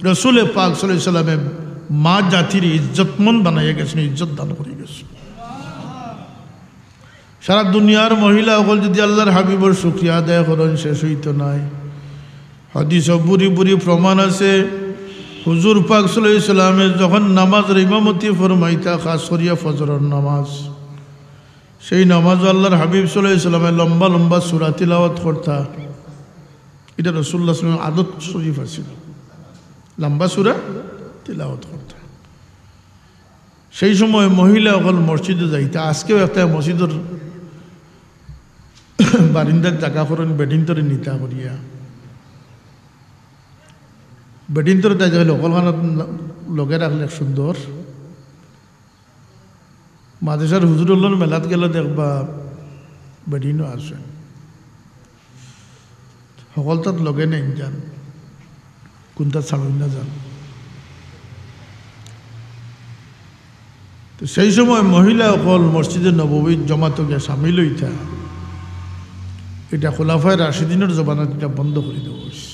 রসুল পাক সাল্লাল্লাহু আলাইহি সাল্লামে মা জাতির ইজ্জতমন বানাইয়া গেছেন, ইজ্জত দান করে গেছে। সারা দুনিয়ার মহিলা সকল যদি আল্লাহর হাবিবর শুক্রিয়া আদায় করেন শেষ হইতো নাই। হাদিস বুড়ি বুড়ি প্রমাণ আছে, হুজুর পাক সাল্লাল্লাহু আলাইহি সাল্লামের যখন নামাজের ইমামতি ফরমাইতা, খাস করিয়া ফজরের নামাজ, সেই নামাজ আল্লাহর হাবিব সাল্লাল্লাহু আলাইহি সাল্লামের লম্বা লম্বা সূরা তিলাওয়াত করতা। এটা রাসূলুল্লাহ সাল্লাল্লাহু আলাইহি ওয়াসাল্লামের আদত শরীফ আছিল, লম্বা সূরা তিলাওয়াত করতা। সেই সময় মহিলা সকল মসজিদে যাইতা। আজকেও একটা মসজিদের বারিন্দার জায়গা করেন বেডিন্তরে নিতা করিয়া, বেডিন্তরে তাই যাইলে অকলখানত লগে রাখলে সুন্দর। মাদ্রাসার হুজুরুল্লাহর মেলাত গেলে দেখবা বেডিনও আসে, সকল তাত লগে নেই যান, কোনটা ছাড়ুন না যান। তো সেই সময় মহিলা সকল মসজিদে নববীর জমাত গিয়া সামিল হইতা। এটা খোলাফায়ে রাশিদিনের জমানাত এটা বন্ধ করে দেওয়া হয়েছে।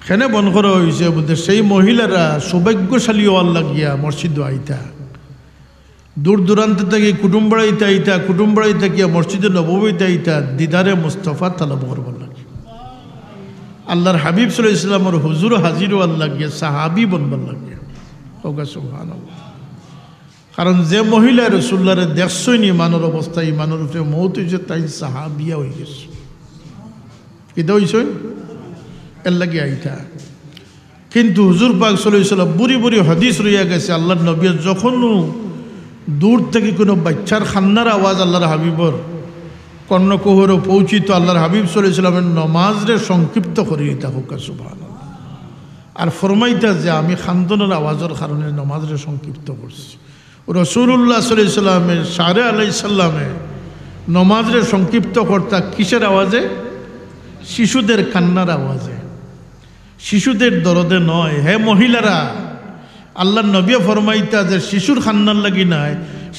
কেনে বন্ধ করা হয়েছে বলতে, সেই মহিলারা সৌভাগ্যশালী আল্লাহ গিয়া মসজিদ আইতা, দূর দূরান্ত থেকে কুটুম বাড়াইতে আইতা, কুটুম বাড়াইতে গিয়া মসজিদে নববীতে আইতা, দিদারে মুস্তফা তালাব করবার লাগে। আল্লাহর হাবিব সাল্লাল্লাহু আলাইহি ওয়াসাল্লামের হুজুর হাজির আল্লাহ গিয়া সাহাবি বনবার লাগে। ওগা সুবহানাল্লাহ। কারণ যে মহিলা রাসূলুল্লাহর দেখছই নি ইমানের অবস্থা, ইমানের উপরে মওত হয়েছে, তাই সাহাবিয়া হয়ে গেছে। এটা হয়েছে এর লাগে আইতা। কিন্তু হুজুর পাক সাল্লাল্লাহু আলাইহি ওয়াসাল্লাম বুড়ি বুড়ি হাদিস রইয়া গেছে, আল্লাহর নবী যখন দূর থেকে কোনো বাচ্চার খান্নার আওয়াজ আল্লাহর হাবিবর কর্ণকুহরে পৌঁছিত, আল্লাহর হাবিব সাল্লাল্লাহু আলাইহি ওয়াসাল্লামের নমাজরে সংক্ষিপ্ত করে দিতা। হোক সুবহানাল্লাহ। আর ফরমাইতা যে আমি খান্দনের আওয়াজের কারণে নমাজরে সংক্ষিপ্ত করছি। রাসূলুল্লাহ সাল্লাল্লাহু আলাইহি ওয়াসাল্লামের সারে আলাইহিস সালামে নমাজরে সংক্ষিপ্ত করতা কিসের আওয়াজে? শিশুদের কান্নার আওয়াজে, শিশুদের দরদে নয়। হে মহিলারা, আল্লাহ নবী ফরমাইতা যে শিশুর খান্নার লাগি নাই,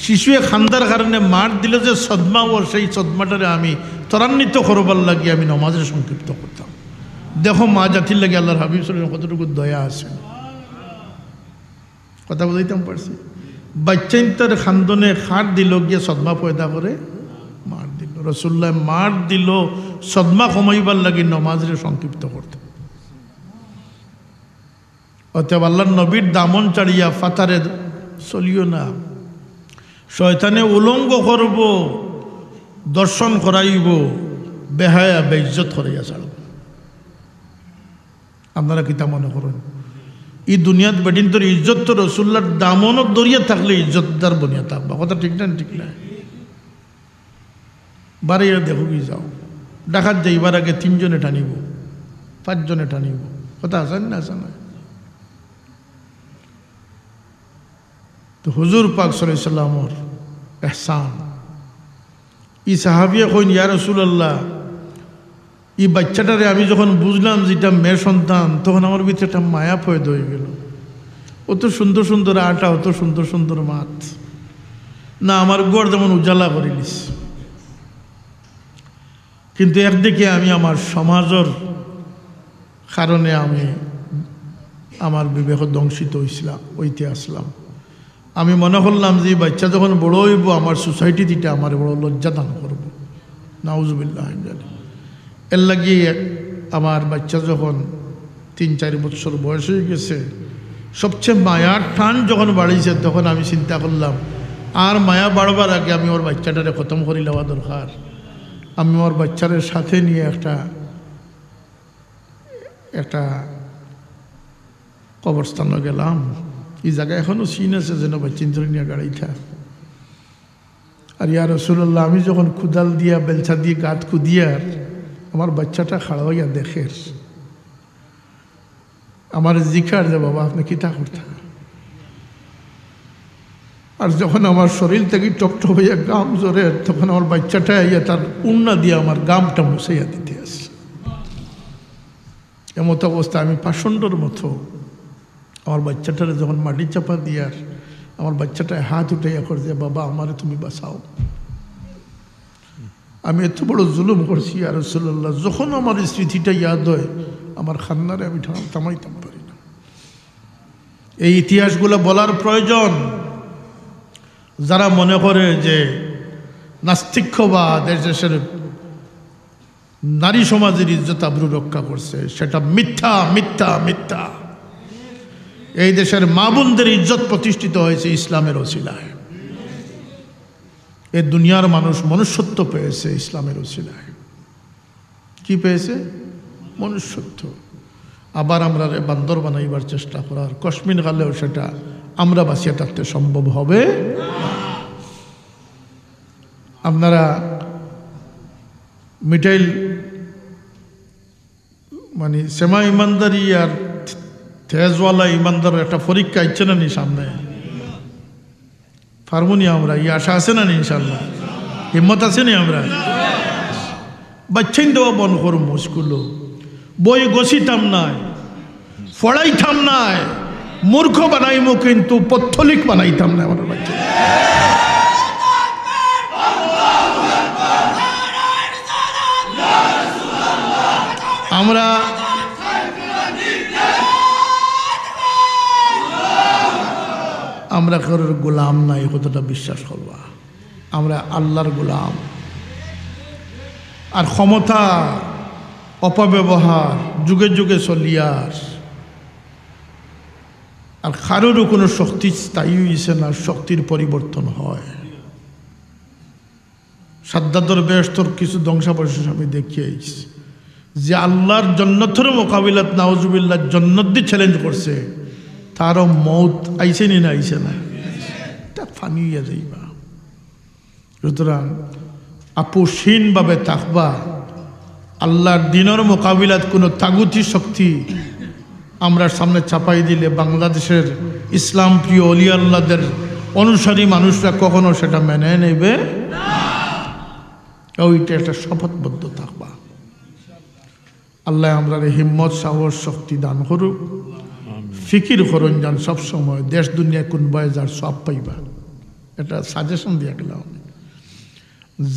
শিশুয়ে খান্দার কারণে মার দিলে যে সদমা, ও সেই সদমাটারে আমি ত্বরান্বিত করবার লাগি আমি নমাজের সংক্ষিপ্ত করতাম। দেখো মা জাতির লাগে আল্লাহর হাবিব সাল্লাল্লাহু আলাইহি ওয়াসাল্লাম কতটুকু দয়া আছে। কথা বুঝাইতাম পারছি? বাচ্চাইন তার খান্দনে খাট দিল গিয়ে সদমা পয়দা করে মার দিল। রাসূলুল্লাহ মার দিল সদমা কমাইবার লাগি নমাজের সংক্ষিপ্ত করতে। অতএব আল্লাহর নবীর দামন চাড়িয়া ফাতারে চলিও না। শয়তানে উলঙ্গ করব, দর্শন করাইব, বেহায়া বেইজ্জত করাইয়া ছাড়ব। আপনারা কিতা মনে করেন? এই দুনিয়াত বেদিন তোর ইজ্জত তো রাসূলুল্লাহর দামনত দরিয়া থাকলে ইজ্জতদার বনিয়া থাকবা। কথা ঠিক না? ঠিক না? বারে দেখো কি যাও, ডাকাত যাইবার আগে 3 জনে টানিব, 5 জনে টানিব। কথা আছেন না? আছে না? তো হুজুর পাক সাল্লাল্লাহু আলাইহি ওয়াসাল্লামর ইহসান, ই সাহাবিয়া কইন ইয়া রাসূলুল্লাহ, এই বাচ্চাটারে আমি যখন বুঝলাম যে এটা মেয়ে সন্তান, তখন আমার ভিতরে একটা মায়া পয়দা হয়ে গেল। অত সুন্দর সুন্দর আটা, অত সুন্দর সুন্দর মাত না, আমার গড় যেমন উজালা করে নিস। কিন্তু একদিকে আমি আমার সমাজের কারণে আমি আমার বিবেক দংশিত হইতে আসলাম। আমি মনে করলাম যে বাচ্চা যখন বড় হইব আমার সোসাইটিটা আমার বড় লজ্জা দান করব, নাউজুবিল্লাহ। এর লাগিয়ে আমার বাচ্চা যখন 3-4 বছর বয়স হয়ে গেছে, সবচেয়ে মায়ার টান যখন বাড়িয়েছে, তখন আমি চিন্তা করলাম আর মায়া বাড়বার আগে আমি ওর বাচ্চাটারে খতম করে নেওয়া দরকার। আমি ওর বাচ্চাদের সাথে নিয়ে একটা কবরস্থানে গেলাম। এই জায়গায় এখনও সিন আছে যেন বাচ্চিন্দ্র নিয়ে গাড়িটা। আর ইয়া রাসূলুল্লাহ, আমি যখন কুদাল দিয়া বেলচা দিয়ে গাত কুদিয়ার আমার বাচ্চাটা খাড়া হইয়া দেখে আমার জিকার যে বাবা আপনি কিতা করতেন। আর যখন আমার শরীর থেকে টপটপ হইয়া গাম জোরে, তখন আমার বাচ্চাটা ইয়া তার উন্না দিয়ে আমার গামটা মুছাইয়া দিতে আসে। এমত অবস্থা আমি পাষণ্ডর মতো আমার বাচ্চাটারে যখন মাটি চাপা দিয়ার আমার বাচ্চাটায় হাত উঠাইয়া করে যে বাবা আমারে তুমি বাঁচাও, আমি এত বড় জুলুম করছি ইয়া রাসূলুল্লাহ। যখন আমার স্মৃতিটা ইয়াদ হয় আমার খান্নারে আমি থামাইতাম পারি না। এই ইতিহাসগুলো বলার প্রয়োজন। যারা মনে করে যে নাস্তিক্যবাদ দেশের নারী সমাজের ইজ্জত আবরু রক্ষা করছে, সেটা মিথ্যা মিথ্যা মিথ্যা। এই দেশের মা বোনদের ইজ্জত প্রতিষ্ঠিত হয়েছে ইসলামের ওসিলায়। এই দুনিয়ার মানুষ মনুষ্যত্ব পেয়েছে ইসলামের ওসিলায়। কি পেয়েছে? মনুষ্যত্ব। আবার আমরা বান্দর বানাইবার চেষ্টা করার কশ্মিন কালেও সেটা আমরা বাঁচিয়ে থাকতে সম্ভব হবে। আপনারা মিঠাইল মানে সেমা ইমানদারি আর তেজওয়ালা ইমানদার একটা পরীক্ষা ইচ্ছে না নি সামনে ফার্মুনি আমরা ই আশা আছে না নি? ইনশাল্লাহ হিম্মত আছে নি? আমরা বাচ্চাই দেওয়া বন করবো, স্কুলও বই গছিতাম নাই, পড়াইতাম নাই, মূর্খ বানাইমো কিন্তু পথলিক বানাইতাম না আমার বাচ্চা। আমরা কারোর গোলাম নাই, কতটা বিশ্বাস করবা। আমরা আল্লাহর গোলাম। আর ক্ষমতা অপব্যবহার যুগে যুগে চলিয়ার, আর কারোরও কোনো শক্তি স্থায়ী হয়েছে না, শক্তির পরিবর্তন হয়। সাদ্দাতর বেহেশতর কিছু ধ্বংসাবশেষ আমি দেখিয়েছি যে আল্লাহর জন্নতের মোকাবিলাত নাউজুবিল্লাহ জন্নত দিয়ে চ্যালেঞ্জ করছে, তারও মৌত আইছে নি না? আইছে না? তা ফানি হইয়া যাইবা। সুতরাং আপোষহীনভাবে থাকবা। আল্লাহর দিনের মোকাবিলাত কোনো তাগুতি শক্তি আমরা সামনে চাপাই দিলে বাংলাদেশের ইসলাম প্রিয় অলি আল্লাহদের অনুসারী মানুষরা কখনো সেটা মেনে নেবে না। ওইটা একটা শপথবদ্ধ থাকবা। আল্লাহ আমরা হিম্মত সাহস শক্তি দান করুক। ফিকির করুন যান সবসময় দেশ দুনিয়ায় কোন বয়ে যার সব পাইবা। এটা সাজেশন দিয়ে গেলাম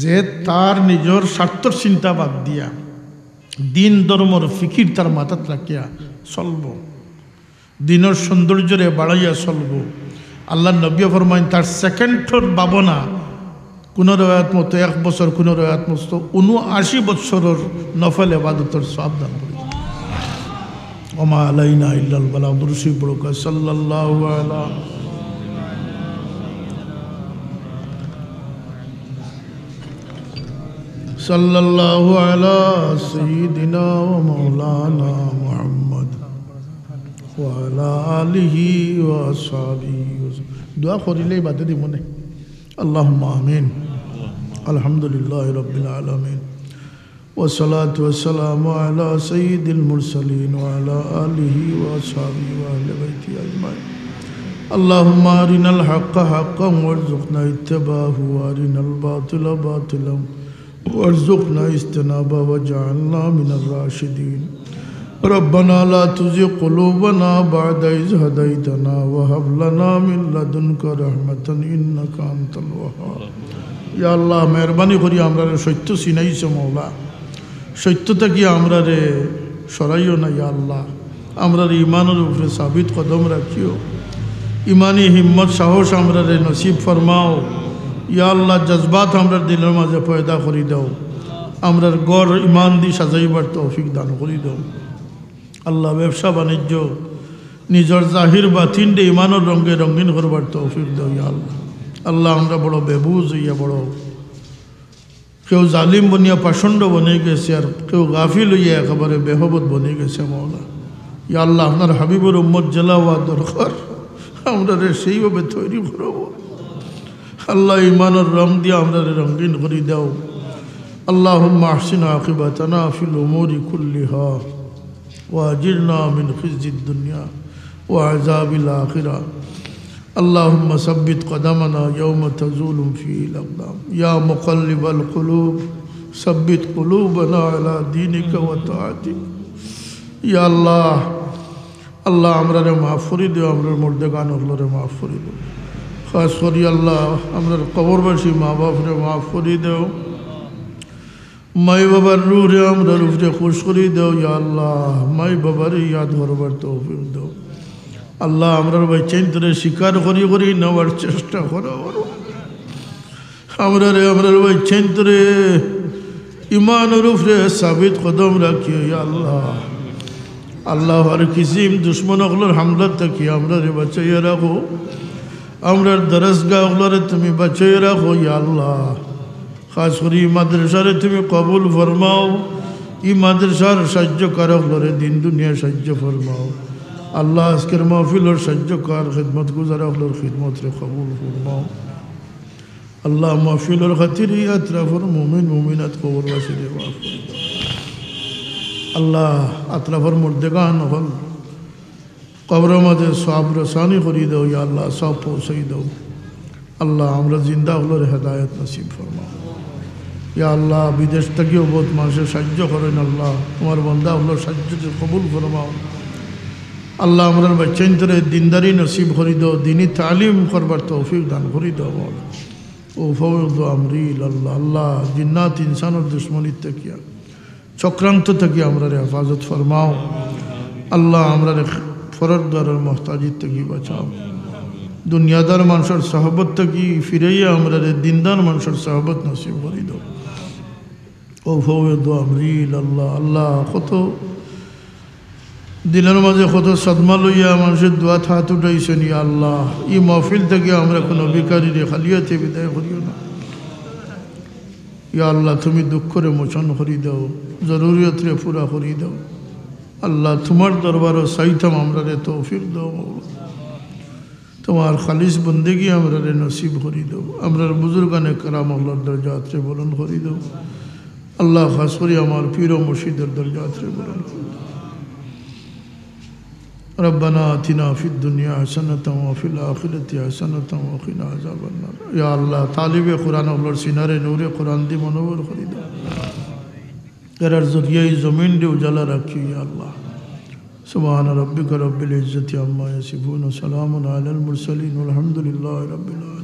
যে তার নিজের স্বার্থর চিন্তা বাদ দিয়া দিন ধর্মর ফিকির তার মাথাত রাখিয়া চলব, দিনের সৌন্দর্যরে বাড়াইয়া চলব। আল্লাহ নবী ফরমাইন তার সেকেন্ডর ভাবনা কোনো রয়াত মতো 1 বছর, কোনো রয়াত মতো 79 বছরের নফল ইবাদতের সওয়াব দান করে। ওমা আলাইনা ইল্লাল বালাগ। দুরূদ পড়ুক সাল্লাল্লাহু আলা সাল্লাল্লাহু আলা সাইয়্যিদিনা ওয়া মাওলানা মুহাম্মদ ওয়া আলা আলিহি ওয়া আসহাবিহি। দোয়া করিলেই বাদে দিব না। আল্লাহুম্মা আমিন। আলহামদুলিল্লাহি রাব্বিল আলামিন والصلاة والسلام على سيد المرسلين وعلى آله وأصحابه وأهل بيته أجمعين. اللهم أرنا الحق حقا وارزقنا اتباعه وأرنا الباطل باطلا وارزقنا اجتنابه واجعلنا من الراشدين. ربنا لا تزغ قلوبنا بعد إذ هديتنا وهب لنا من لدنك رحمة إنك أنت الوهاب. يا الله مهرباني করি আমরা সত্য চিনাইছো মওলা। সত্যতা কি আমরা রে সরাইও না ইয়া আল্লাহ, আমরা ইমানের উপরে সাবিত কদম রাখিও, ইমানি হিম্মত সাহস আমরা রে নসিব ফরমাও ইয়া আল্লাহ, জজবাত আমরা দিলের মাঝে পয়দা করি দাও, আমরার গড় ইমান দি সাজাইবার তৌফিক দান করি দাও আল্লাহ। ব্যবসা বাণিজ্য নিজের জাহির বাতিন দে ইমানের রঙে রঙিন করবার তৌফিক দাও ইয়া আল্লাহ। আল্লাহ আমরা বড় বেবুজ হইয়া বড় কেউ জালিম বনিয়া পাষণ্ড বনে গেছে, আর কেউ গাফিল হইয়া একেবারে বেহবত বনে গেছে মওলা। ইয়া আল্লাহ, আপনার হাবিবুর উম্মত জেলা হওয়া দরকার, আমরা রে সেইভাবে তৈরি করব আল্লাহ। ইমানের রং দিয়ে আমরা রে রঙিন করে দাও। اللهم احسن عاقبتنا في الأمور كلها وأجرنا من خزي الدنيا وعذاب الآخرة. اللهم ثبت قدمنا يوم تزول فيه الأقدام. يا مقلب القلوب ثبت قلوبنا على دينك وطاعتك. يا الله আল্লাহ আমরা মাফ করে দিও, আমরা মুর্দেগান হলরে মাফ করে দিও। খাস করি আল্লাহ আমরা কবরবাসী মা বাপরে মাফ করে দেও, মাই বাবার রুহরে আমরা রুফরে খুশ করে দেও ইয়া আল্লাহ। মাই বাবার ইয়াদ করবার তৌফিক দাও আল্লাহ। আমরার ভাই চিন্তরে স্বীকার করি করি নেওয়ার চেষ্টা করো আমরার ভাই চিন্তরে ইমানের উপরে সাবিত কদম রাখিও ইয়া আল্লাহ। আল্লাহ আর কিসিম দুশ্মন অগলোর হামলার থাকি আমরা রে বাঁচাইয়া রাখো, আমরার দরসগা অগলোরে তুমি বাঁচাইয়া রাখো ইয়া আল্লাহ। খাস করি মাদ্রাসারে তুমি কবুল ফরমাও, ই মাদ্রাসার সাহায্যকারক লরে দিন দুনিয়া সাহায্য ফরমাও আল্লাহ। আজকের মাহফিলর সাহায্যকার খিদমত গুজারক লর খিদমত রে কবুল ফরমাও আল্লাহ। মাহফিলর খাতির আতরাফর মুমিন মুমিনাত কবরবাসী রে মাফ করে দাও আল্লাহ। আতরাফর মুর্দেগান হল কবরের মাঝে সব রসানি করি দাও ইয়া আল্লাহ, সব পৌঁছাই দাও আল্লাহ। আমরা জিন্দা হলোর হেদায়ত নসিব ফরমাও ইয়া আল্লাহ। বিদেশ থেকেও বহুত মানুষের সাহায্য করেন আল্লাহ, তোমার বন্ধা হলোর সাহায্যকে কবুল ফরমাও আল্লাহ। আমরা বাচ্চাইন্তরে দিনদারি নসিব করি দাও, দিনই তালিম করবার তৌফিক দান করি দাও ও ফৌদ আমরিল আল্লাহ। আল্লাহ জিন্নাত ইনসানের দুশ্মনির থেকে চক্রান্ত থেকে আমরা হেফাজত ফরমাও আল্লাহ। আমরা ফরর দ্বারার মহতাজির থেকে বাঁচাও, দুনিয়াদার মানুষের সহবত থেকে ফিরাইয়া আমরা দিনদার মানুষের সহবত নসিব করি দাও ও ফৌদ আমরিল আল্লাহ। আল্লাহ কত দিনের মাঝে কত সদমা লইয়া মানুষের দোয়া হাত উঠাইছেন ইয়া আল্লাহ। ই মহফিল থেকে আমরা কোনো বিকারী রে খালিয়াতে বিদায় করিও না ইয়া আল্লাহ। তুমি দুঃখরে মোচন করি দাও, জরুরিয়ত রে পুরা করি দাও আল্লাহ। তোমার দরবারও সাইতাম আমরা রে তৌফিক দাও, তোমার খালিস বন্দেগি আমরা রে নসিব করি দাও। আমরা বুজুর্গানে কারাম আল্লাহর দরজাত্রে বলন করি দাও আল্লাহ। খাস করি আমার পীর ও মুর্শিদের দরজাত্রে বলন করি দাও। ربنا آتنا في الدنيا حسنة وفي الآخرة حسنة وقنا عذاب النار يا الله। طالب قرآن আল্লাহর সিনারে নূরে কোরআন দি মনোবর করি দাও, এরার জরিয়ায় জমিন দিয়ে উজালা রাখি ইয়া আল্লাহ। سبحان ربك رب العزة عما يصفون وسلام على المرسلين والحمد لله رب العالمين।